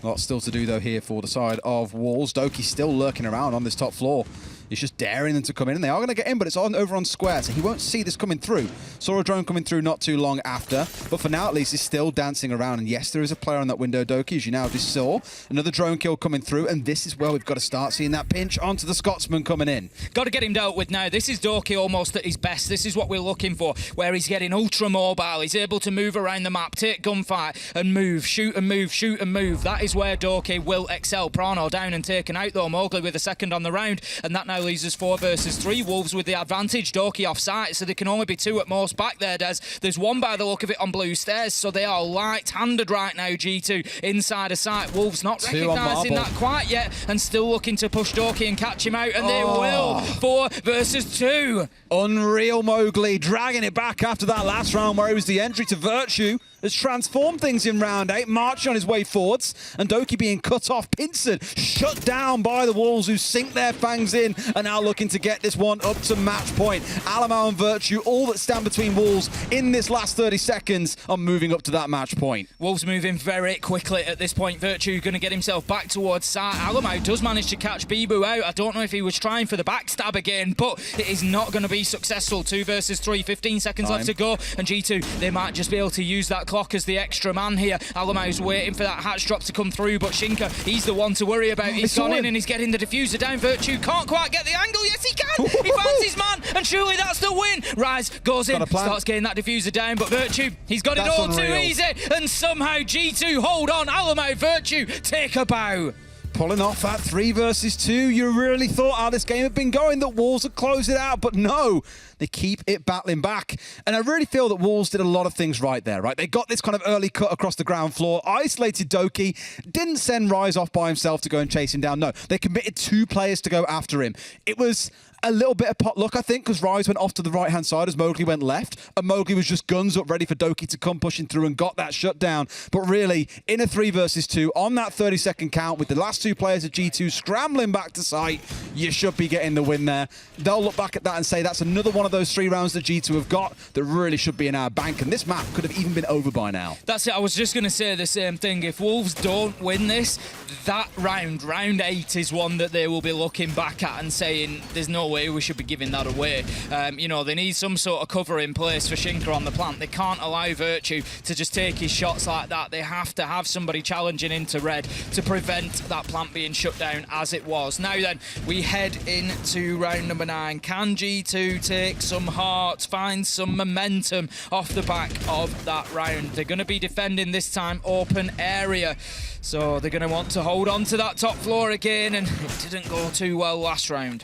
Lots still to do, though, here for the side of Wolves. Doki still lurking around on this top floor. He's just daring them to come in, and they are going to get in, but it's over on square, so he won't see this coming through. Saw a drone coming through not too long after, but for now, at least, he's still dancing around. And yes, there is a player on that window, Doki, as you now just saw. Another drone kill coming through, and this is where we've got to start seeing that pinch onto the Scotsman coming in. Got to get him dealt with now. This is Doki almost at his best. This is what we're looking for, where he's getting ultra mobile. He's able to move around the map, take gunfight, and move, shoot and move, shoot and move. That is where Doki will excel. Prano down and taken out, though. Mowgli with a second on the round, and that now leaves us 4 versus 3. Wolves with the advantage. Doki off site, so there can only be 2 at most back there, Des. There's 1 by the look of it on blue stairs, so they are light-handed right now, G2, inside of sight. Wolves not recognising that quite yet, and still looking to push Doki and catch him out, and they will. 4 versus 2. Unreal Mowgli dragging it back after that last round where he was the entry to Virtue. Has transformed things in round 8, marching on his way forwards, and Doki being cut off, pincered, shut down by the Wolves, who sink their fangs in and now looking to get this one up to match point. Alamo and Virtue, all that stand between Wolves in this last 30 seconds, are moving up to that match point. Wolves moving very quickly at this point. Virtue going to get himself back towards side. Alamo does manage to catch Bibu out. I don't know if he was trying for the backstab again, but it is not going to be successful. 2 versus 3, 15 seconds left to go, and G2, they might just be able to use that clock as the extra man here. Alamo's waiting for that hatch drop to come through, but Shinka, he's the one to worry about. He's gone in and he's getting the diffuser down. Virtue can't quite get the angle. Yes, he can. He finds his man, and surely that's the win. Rise goes in, starts getting that diffuser down, but Virtue, he's got it all too easy, and somehow G2 hold on. Alamo, Virtue, take a bow. Pulling off that 3 versus 2. You really thought how this game had been going, that Wolves would close it out, but no, they keep it battling back. And I really feel that Wolves did a lot of things right there, right? They got this kind of early cut across the ground floor, isolated Doki, didn't send Rise off by himself to go and chase him down. No, they committed 2 players to go after him. It was a little bit of pot luck, I think, because Rise went off to the right-hand side as Mowgli went left, and Mowgli was just guns up ready for Doki to come pushing through and got that shutdown. But really, in a 3 versus 2, on that 30-second count, with the last 2 players of G2 scrambling back to site, you should be getting the win there. They'll look back at that and say that's another one of those 3 rounds that G2 have got that really should be in our bank, and this map could have even been over by now. That's it. I was just going to say the same thing. If Wolves don't win this, that round 8, is one that they will be looking back at and saying there's no way we should be giving that away. You know, they need some sort of cover in place for Shinka on the plant. They can't allow Virtue to just take his shots like that. They have to have somebody challenging into red to prevent that plant being shut down as it was. Now then, we head into round number 9. Can G2 take some heart, find some momentum off the back of that round? They're going to be defending this time open area, so they're going to want to hold on to that top floor again, and it didn't go too well last round.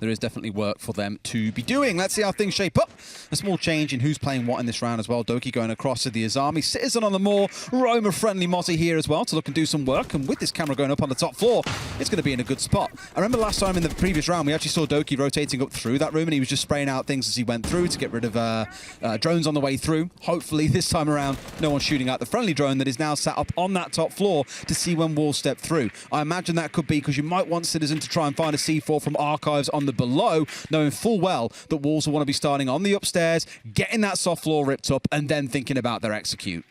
There is definitely work for them to be doing. Let's see how things shape up. A small change in who's playing what in this round as well. Doki going across to the Azami. Citizen on the more Roma-friendly Mozzie here as well to look and do some work. And with this camera going up on the top floor, it's going to be in a good spot. I remember last time in the previous round, we actually saw Doki rotating up through that room, and he was just spraying out things as he went through to get rid of drones on the way through. Hopefully this time around, no one's shooting out the friendly drone that is now sat up on that top floor to see when Wolves step through. I imagine that could be because you might want Citizen to try and find a C4 from archives on the below, knowing full well that Wolves will want to be starting on the upstairs, getting that soft floor ripped up, and then thinking about their execute.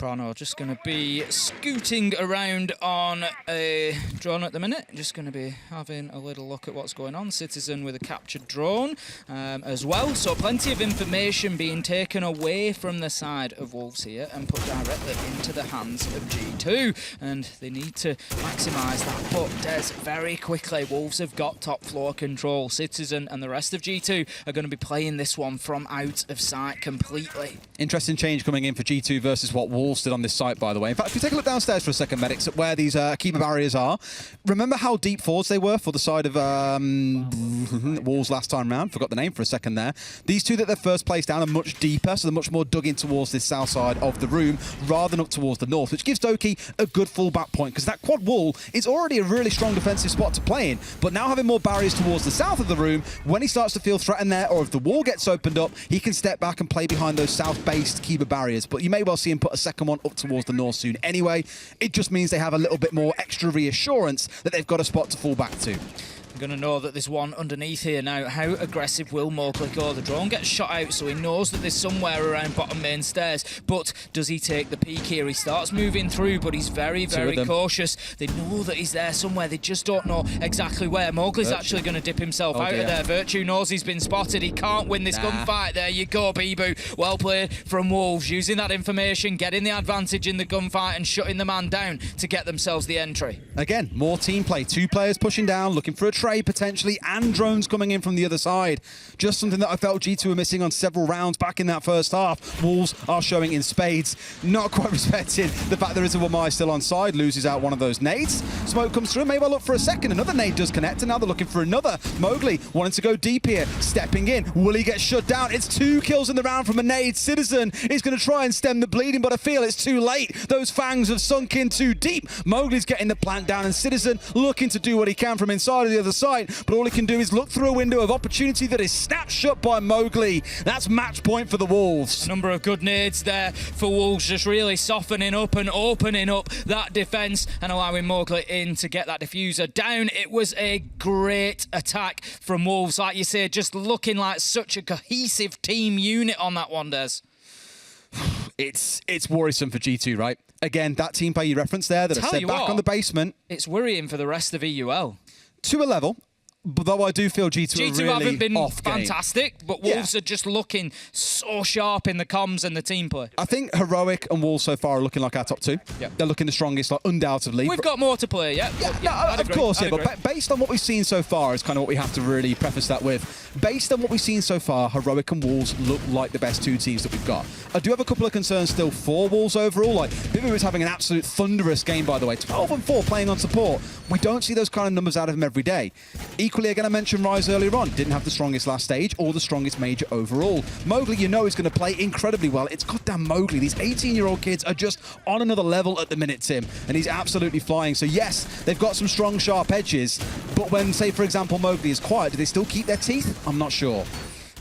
Prano just going to be scooting around on a drone at the minute. Just going to be having a little look at what's going on. Citizen with a captured drone as well. So plenty of information being taken away from the side of Wolves here and put directly into the hands of G2. And they need to maximise that. But Des, very quickly, Wolves have got top floor control. Citizen and the rest of G2 are going to be playing this one from out of sight completely. Interesting change coming in for G2 versus what Wolves did on this site, by the way. In fact, if you take a look downstairs for a second, Medics, at where these keeper barriers are, remember how deep forwards they were for the side of Wolves last time round? Forgot the name for a second there. These two that they're first placed down are much deeper, so they're much more dug in towards this south side of the room rather than up towards the north, which gives Doki a good full-back point, because that quad wall is already a really strong defensive spot to play in, but now having more barriers towards the south of the room, when he starts to feel threatened there, or if the wall gets opened up, he can step back and play behind those south-based keeper barriers. But you may well see him put a second one up towards the north soon anyway. It just means they have a little bit more extra reassurance that they've got a spot to fall back to. Going to know that there's one underneath here now. How aggressive will Mowgli go? The drone gets shot out, so he knows that there's somewhere around bottom main stairs. But does he take the peek here? He starts moving through, but he's very, very cautious. They know that he's there somewhere. They just don't know exactly where. Mowgli's actually going to dip himself out of there. Virtue knows he's been spotted. He can't win this gunfight. There you go, Bibu. Well played from Wolves, using that information, getting the advantage in the gunfight and shutting the man down to get themselves the entry. Again, more team play. Two players pushing down, looking for a trade potentially, and drones coming in from the other side. Just something that I felt G2 were missing on several rounds back in that first half. Wolves are showing in spades. Not quite respecting the fact there is a Wamai still on side, loses out one of those nades. Smoke comes through, maybe I'll look for a second. Another nade does connect, and now they're looking for another. Mowgli wanting to go deep here, stepping in. Will he get shut down? It's 2 kills in the round from a nade. Citizen is going to try and stem the bleeding, but I feel it's too late. Those fangs have sunk in too deep. Mowgli's getting the plant down, and Citizen looking to do what he can from inside of the other side, but all he can do is look through a window of opportunity that is snapped shut by Mowgli. That's match point for the Wolves. A number of good nades there for Wolves, just really softening up and opening up that defence and allowing Mowgli in to get that diffuser down. It was a great attack from Wolves, like you say, just looking like such a cohesive team unit on that one, Des. It's worrisome for G2, right? Again, that team play you referenced there that are set back on the basement. It's worrying for the rest of EUL. To a level. But though I do feel G2 are really haven't been off game. fantastic, but Wolves are just looking so sharp in the comms and the team play. I think Heroic and Wolves so far are looking like our top two. Yep. They're looking the strongest, like, undoubtedly. We've got more to play, of course, but based on what we've seen so far is kind of what we have to really preface that with. Based on what we've seen so far, Heroic and Wolves look like the best two teams that we've got. I do have a couple of concerns still for Wolves overall. Like, Bibu is having an absolute thunderous game, by the way. 12-4 playing on support. We don't see those kind of numbers out of him every day. Equally, again, I mentioned Rise earlier on. Didn't have the strongest last stage or the strongest major overall. Mowgli, you know, is going to play incredibly well. It's goddamn Mowgli. These 18-year-old kids are just on another level at the minute, Tim, and he's absolutely flying. So yes, they've got some strong, sharp edges, but when, say, for example, Mowgli is quiet, do they still keep their teeth? I'm not sure.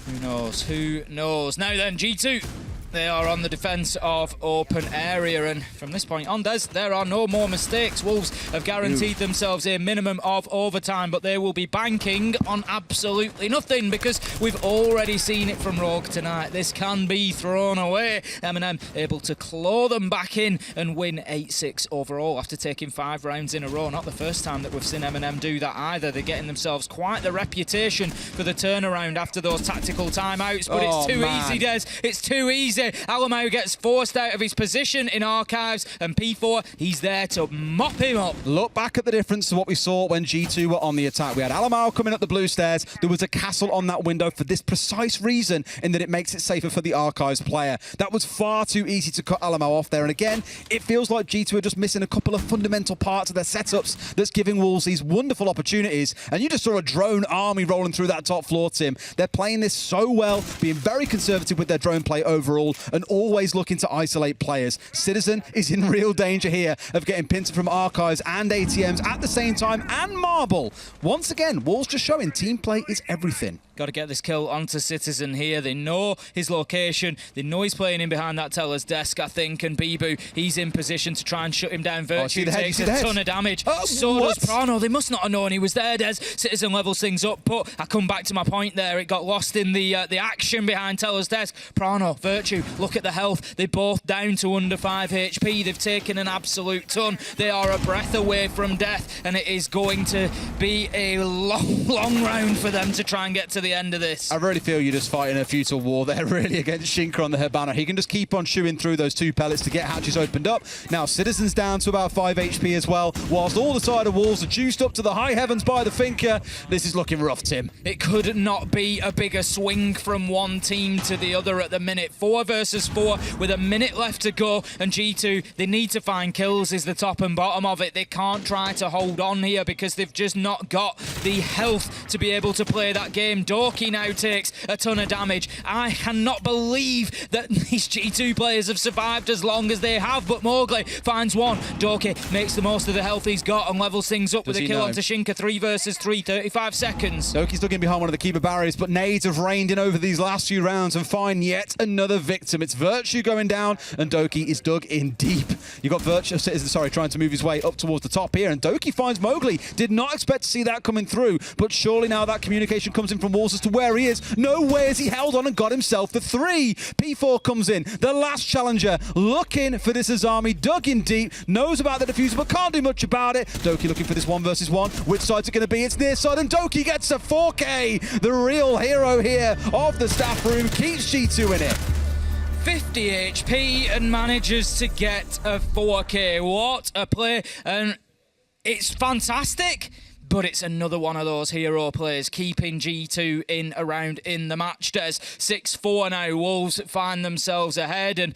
Who knows? Who knows? Now then, G2. They are on the defence of open area, and from this point on, Des, there are no more mistakes. Wolves have guaranteed themselves a minimum of overtime, but they will be banking on absolutely nothing because we've already seen it from Rogue tonight. This can be thrown away. M&M able to claw them back in and win 8-6 overall after taking 5 rounds in a row. Not the first time that we've seen M&M do that either. They're getting themselves quite the reputation for the turnaround after those tactical timeouts, but it's too easy, Des. It's too easy. Alamau gets forced out of his position in Archives, and P4, he's there to mop him up. Look back at the difference to what we saw when G2 were on the attack. We had Alamau coming up the blue stairs. There was a castle on that window for this precise reason, in that it makes it safer for the Archives player. That was far too easy to cut Alamau off there, and again, it feels like G2 are just missing a couple of fundamental parts of their setups that's giving Wolves these wonderful opportunities, and you just saw a drone army rolling through that top floor, Tim. They're playing this so well, being very conservative with their drone play overall, and always looking to isolate players. Citizen is in real danger here of getting pinted from Archives and ATMs at the same time, and Marble. Once again, Wolves just showing team play is everything. Got to get this kill onto Citizen here. They know his location. They know he's playing in behind that teller's desk, I think. And Bibu, he's in position to try and shut him down. Virtue takes a ton of damage. So does Prano. They must not have known he was there, Des. Citizen levels things up, but I come back to my point there. It got lost in the action behind teller's desk. Prano, Virtue, look at the health. They're both down to under 5 HP. They've taken an absolute ton. They are a breath away from death, and it is going to be a long round for them to try and get to the end of this. I really feel you're just fighting a futile war there, really, against Shinka on the Hibana. He can just keep on chewing through those 2 pellets to get hatches opened up. Now, Citizen's down to about 5 HP as well, whilst all the side of walls are juiced up to the high heavens by the Finker. This is looking rough, Tim. It could not be a bigger swing from one team to the other at the minute. 4 versus 4 with a minute left to go, and G2, they need to find kills is the top and bottom of it. They can't try to hold on here because they've just not got the health to be able to play that game. Doki now takes a ton of damage. I cannot believe that these G2 players have survived as long as they have, but Mowgli finds one. Doki makes the most of the health he's got and levels things up with a kill onto Shinka. 3 versus 3, 35 seconds. Doki's looking behind one of the keeper barriers, but nades have rained in over these last few rounds and find yet another victim. It's Virtue going down, and Doki is dug in deep. You've got Virtue, trying to move his way up towards the top here, and Doki finds Mowgli. Did not expect to see that coming through, but surely now that communication comes in from Wolves as to where he is. No way has he held on and got himself the 3. P4 comes in, the last challenger, looking for this Azami, dug in deep, knows about the diffuser, but can't do much about it. Doki looking for this 1 versus 1. Which side's it going to be? It's near side, and Doki gets a 4K. The real hero here of the staff room keeps G2 in it. 50 HP and manages to get a 4K. What a play, and it's fantastic. But it's another one of those hero plays, keeping G2 in the match. There's 6-4 now. Wolves find themselves ahead, and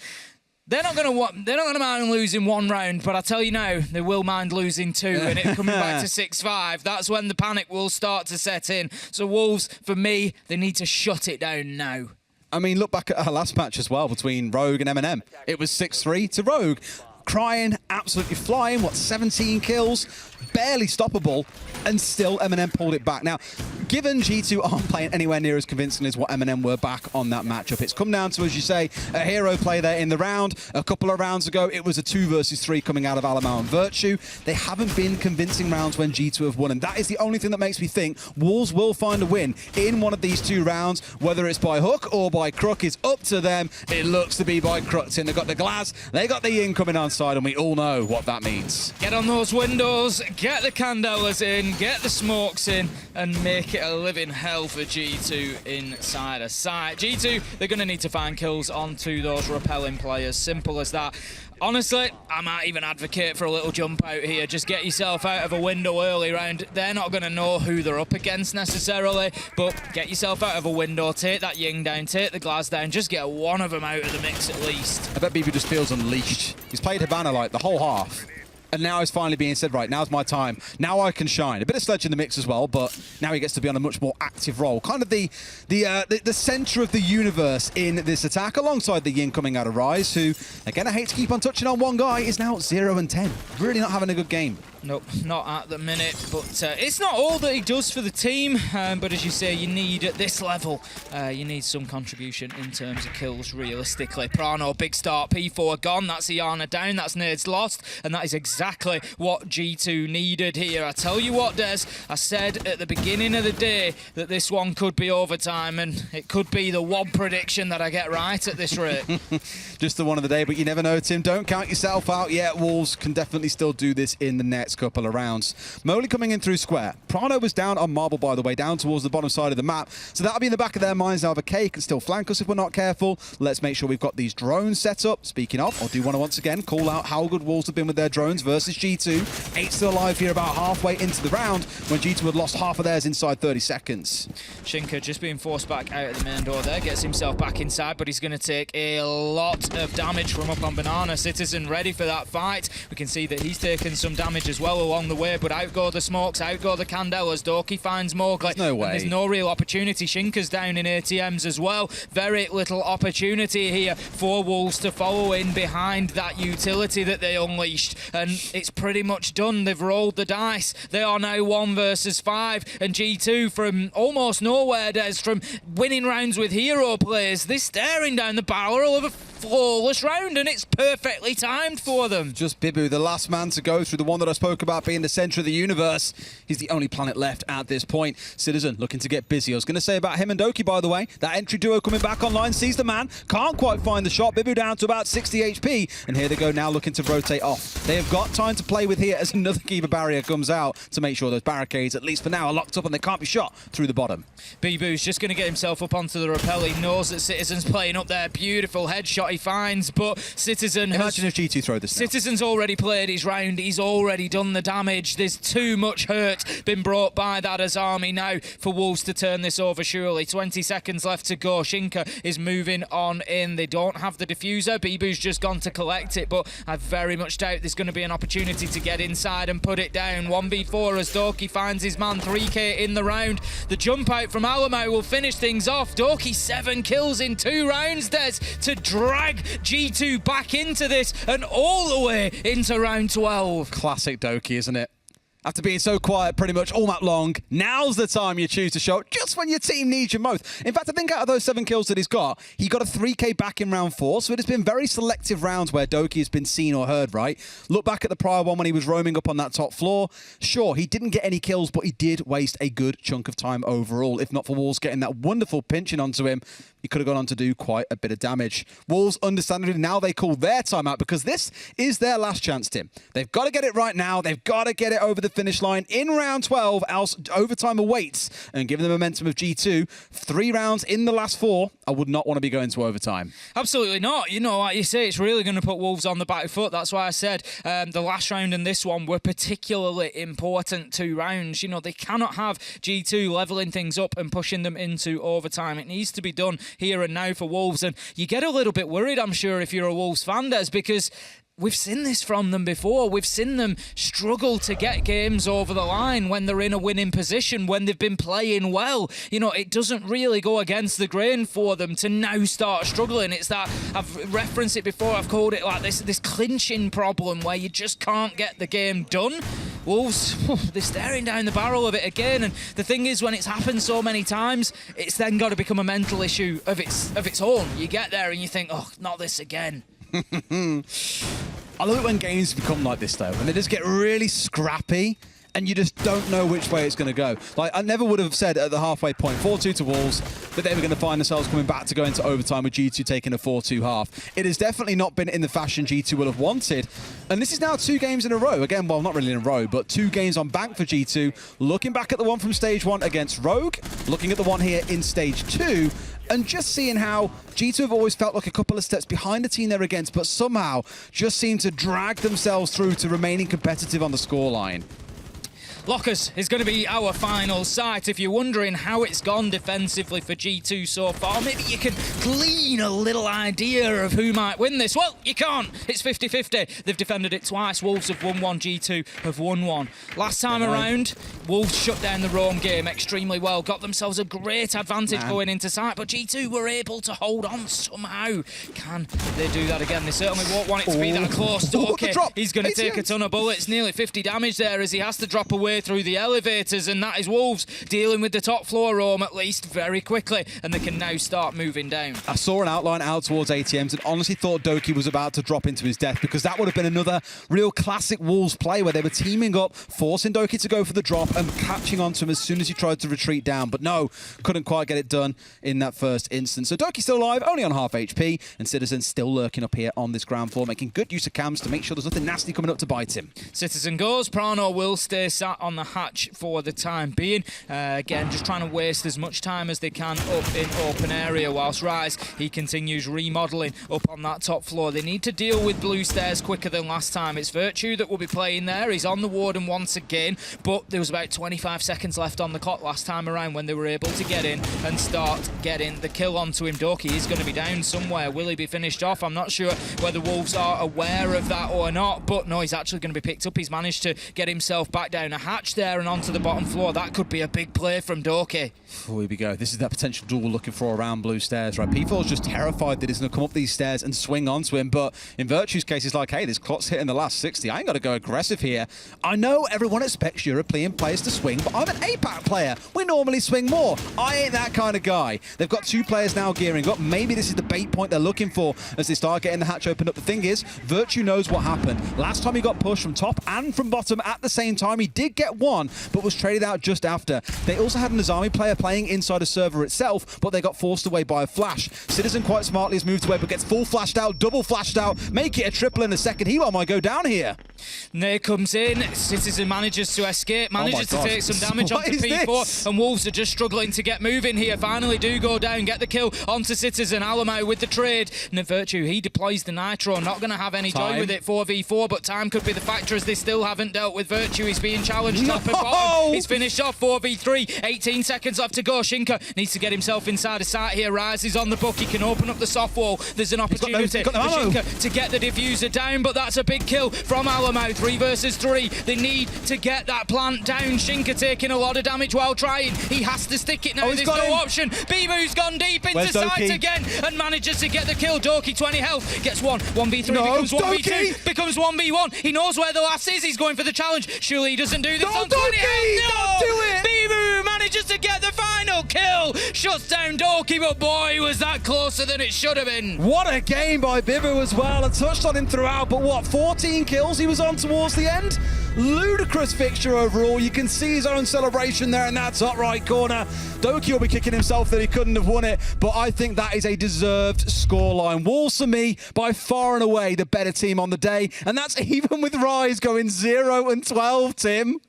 they're not going to mind losing 1 round, but I tell you now, they will mind losing 2, and it coming back to 6-5. That's when the panic will start to set in. So Wolves, for me, they need to shut it down now. I mean, look back at our last match as well between Rogue and M&M. It was 6-3 to Rogue. Crying, absolutely flying, 17 kills, barely stoppable, and still M&M pulled it back. Now, given G2 aren't playing anywhere near as convincing as what M&M were back on that matchup, it's come down to, as you say, a hero play there in the round. A couple of rounds ago, it was a 2 versus 3 coming out of Alamau and Virtue. They haven't been convincing rounds when G2 have won, and that is the only thing that makes me think Wolves will find a win in one of these 2 rounds, whether it's by hook or by crook is up to them. It looks to be by crook. They've got the glass, they got the yin coming on side, and we all know what that means. Get on those windows, get the candelas in, get the smokes in, and make it a living hell for G2 inside a site. G2, they're going to need to find kills onto those repelling players. Simple as that. Honestly, I might even advocate for a little jump out here. Just get yourself out of a window early round. They're not going to know who they're up against necessarily, but get yourself out of a window, take that Ying down, take the glass down, just get one of them out of the mix at least. I bet BB just feels unleashed. He's played Hibana like the whole half. And now it's finally being said, right, now's my time. Now I can shine. A bit of Sledge in the mix as well, but now he gets to be on a much more active role. Kind of the center of the universe in this attack, alongside the Yin coming out of Rise, who, again, I hate to keep on touching on one guy, is now 0-10. Really not having a good game. Nope, not at the minute, but it's not all that he does for the team, but as you say, you need, at this level, you need some contribution in terms of kills, realistically. Prano, big start, P4 gone, that's Iana down, that's Nerds lost, and that is exactly what G2 needed here. I tell you what, Des, I said at the beginning of the day that this one could be overtime, and it could be the one prediction that I get right at this rate. Just the one of the day, but you never know, Tim. Don't count yourself out yet. Wolves can definitely still do this in the next couple of rounds. Mowgli coming in through square. Prano was down on marble, by the way, down towards the bottom side of the map. So that'll be in the back of their minds now. The K can still flank us if we're not careful. Let's make sure we've got these drones set up. Speaking of, I do want to once again call out how good Wolves have been with their drones versus G2. 8 still alive here about halfway into the round when G2 had lost half of theirs inside 30 seconds. Shinka just being forced back out of the main door there, gets himself back inside, but he's going to take a lot of damage from up on Banana. Citizen ready for that fight. We can see that he's taken some damage as as well along the way, but out go the smokes, out go the Candelas. Doki finds Mowgli. There's no way. There's no real opportunity. Shinka's down in ATMs as well. Very little opportunity here for Wolves to follow in behind that utility that they unleashed, and it's pretty much done. They've rolled the dice. They are now 1 versus 5, and G2 from almost nowhere, Des, from winning rounds with hero plays, they're staring down the barrel of a flawless round, and it's perfectly timed for them. Just Bibu, the last man to go through, the one that I spoke about being the center of the universe. He's the only planet left at this point. Citizen looking to get busy. I was going to say about him and Doki, by the way, that entry duo coming back online, sees the man, can't quite find the shot. Bibu down to about 60 HP, and here they go now looking to rotate off. They have got time to play with here as another keeper barrier comes out to make sure those barricades, at least for now, are locked up and they can't be shot through the bottom. Bibu's just going to get himself up onto the rappel. He knows that Citizen's playing up there. Beautiful headshot he finds, but Citizen Imagine if G2 throw this now. Citizen's already played his round. He's already done the damage. There's too much hurt been brought by that as army now for Wolves to turn this over, surely. 20 seconds left to go. Shinka is moving on in. They don't have the diffuser. Bibu's just gone to collect it, but I very much doubt there's going to be an opportunity to get inside and put it down. 1v4 as Doki finds his man. 3k in the round. The jump out from Alamo will finish things off. Doki 7 kills in 2 rounds, Des, to drag G2 back into this and all the way into round 12. Classic Doki, isn't it? After being so quiet pretty much all map long, now's the time you choose to show just when your team needs you most. In fact, I think out of those 7 kills that he got a 3k back in round 4, so it has been very selective rounds where Doki has been seen or heard, right? Look back at the prior one when he was roaming up on that top floor. Sure, he didn't get any kills, but he did waste a good chunk of time overall. If not for Wolves getting that wonderful pinching onto him, he could have gone on to do quite a bit of damage. Wolves, understandably, now they call their timeout because this is their last chance, Tim. They've got to get it right now. They've got to get it over the finish line in round 12, else overtime awaits. And given the momentum of G2, 3 rounds in the last 4, I would not want to be going to overtime. Absolutely not. You know, like you say, it's really going to put Wolves on the back foot. That's why I said the last round and this one were particularly important 2 rounds. You know, they cannot have G2 leveling things up and pushing them into overtime. It needs to be done here and now for Wolves. And you get a little bit worried, I'm sure, if you're a Wolves fan, Des, because we've seen this from them before. We've seen them struggle to get games over the line when they're in a winning position, when they've been playing well. You know, it doesn't really go against the grain for them to now start struggling. It's that, I've referenced it before, I've called it like this clinching problem where you just can't get the game done. Wolves, they're staring down the barrel of it again, and the thing is, when it's happened so many times, it's then got to become a mental issue of its own. You get there and you think, oh, not this again. I love it when games become like this, though, and they just get really scrappy and you just don't know which way it's going to go. Like, I never would have said at the halfway point, 4-2 to Wolves, that they were going to find themselves coming back to go into overtime with G2 taking a 4-2 half. It has definitely not been in the fashion G2 will have wanted. And this is now 2 games in a row. Again, well, not really in a row, but 2 games on bank for G2. Looking back at the one from stage 1 against Rogue, looking at the one here in stage 2, and just seeing how G2 have always felt like a couple of steps behind the team they're against, but somehow just seem to drag themselves through to remaining competitive on the scoreline. Lockers is going to be our final sight. If you're wondering how it's gone defensively for G2 so far, maybe you can glean a little idea of who might win this. Well, you can't. It's 50-50. They've defended it twice. Wolves have won 1, G2 have won 1. Last time around, Wolves shut down the roam game extremely well, got themselves a great advantage going into sight, but G2 were able to hold on somehow. Can they do that again? They certainly won't want it to be that close. Okay, he's going to take a ton of bullets. Nearly 50 damage there as he has to drop away through the elevators, and that is Wolves dealing with the top floor roam at least very quickly, and they can now start moving down. I saw an outline out towards ATMs and honestly thought Doki was about to drop into his death, because that would have been another real classic Wolves play where they were teaming up, forcing Doki to go for the drop and catching onto him as soon as he tried to retreat down, but no, couldn't quite get it done in that first instance. So Doki's still alive, only on half HP, and Citizen still lurking up here on this ground floor, making good use of cams to make sure there's nothing nasty coming up to bite him. Citizen goes, Prano will stay sat on the hatch for the time being. Again, just trying to waste as much time as they can up in open area, whilst Rise, he continues remodelling up on that top floor. They need to deal with blue stairs quicker than last time. It's Virtue that will be playing there. He's on the Warden once again, but there was about 25 seconds left on the clock last time around when they were able to get in and start getting the kill onto him. Dorky is going to be down somewhere. Will he be finished off? I'm not sure whether Wolves are aware of that or not, but no, he's actually going to be picked up. He's managed to get himself back down a hatch there and onto the bottom floor. That could be a big play from Dorky. Oh, here we go. This is that potential duel we're looking for around blue stairs, right? P4's just terrified that he's going to come up these stairs and swing onto him, but in Virtue's case, he's like, hey, this clock's hitting the last 60. I ain't got to go aggressive here. I know everyone expects European players to swing, but I'm an APAC player. We normally swing more. I ain't that kind of guy. They've got 2 players now gearing up. Maybe this is the bait point they're looking for as they start getting the hatch opened up. The thing is, Virtue knows what happened. Last time he got pushed from top and from bottom at the same time, he did get one, but was traded out just after. They also had an Azami player playing inside a server itself, but they got forced away by a flash. Citizen quite smartly has moved away, but gets full flashed out, double flashed out, make it a triple in a second. He might go down here. There comes in. Citizen manages to escape, manages to take some damage onto P4, and Wolves are just struggling to get moving here. Finally do go down, get the kill onto Citizen. Alamo with the trade. And Virtue, he deploys the Nitro. Not going to have any joy with it, 4v4, but time could be the factor as they still haven't dealt with Virtue. He's being challenged top and bottom. He's finished off 4v3. 18 seconds left to go. Shinka needs to get himself inside a site here. Rise is on the book. He can open up the soft wall. There's an opportunity for Shinka to get the diffuser down, but that's a big kill from Alamo. 3 versus 3. They need to get that plant down. Shinka taking a lot of damage while trying. He has to stick it now. There's no option. Bibu's gone deep into sight again and manages to get the kill. Dorky 20 health. Gets 1v3, becomes 1v2, becomes 1v1. He knows where the last is. He's going for the challenge. Surely he doesn't do this on 20 health. No! Don't do it! Bibu manages to get the final kill. Shuts down Dorky, but boy, was that closer than it should have been. What a game by Bibu as well. I touched on him throughout, but what, 14 kills he was on towards the end? Ludicrous fixture overall. You can see his own celebration there in that top right corner. Doki will be kicking himself that he couldn't have won it, but I think that is a deserved scoreline. Wolves, for me, by far and away the better team on the day, and that's even with Rise going 0-12, Tim.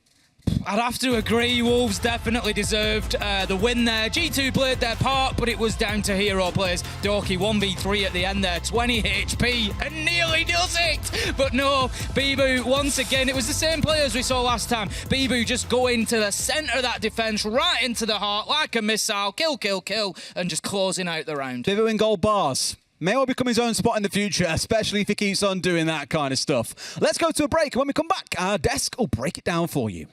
I'd have to agree. Wolves definitely deserved the win there. G2 played their part, but it was down to hero players. Dorky 1v3 at the end there, 20 HP, and nearly does it. But no, Bibu, once again, it was the same players we saw last time. Bibu just going to the centre of that defence, right into the heart, like a missile. Kill, kill, kill, and just closing out the round. Bibu in gold bars. May well become his own spot in the future, especially if he keeps on doing that kind of stuff. Let's go to a break, and when we come back, our desk will break it down for you.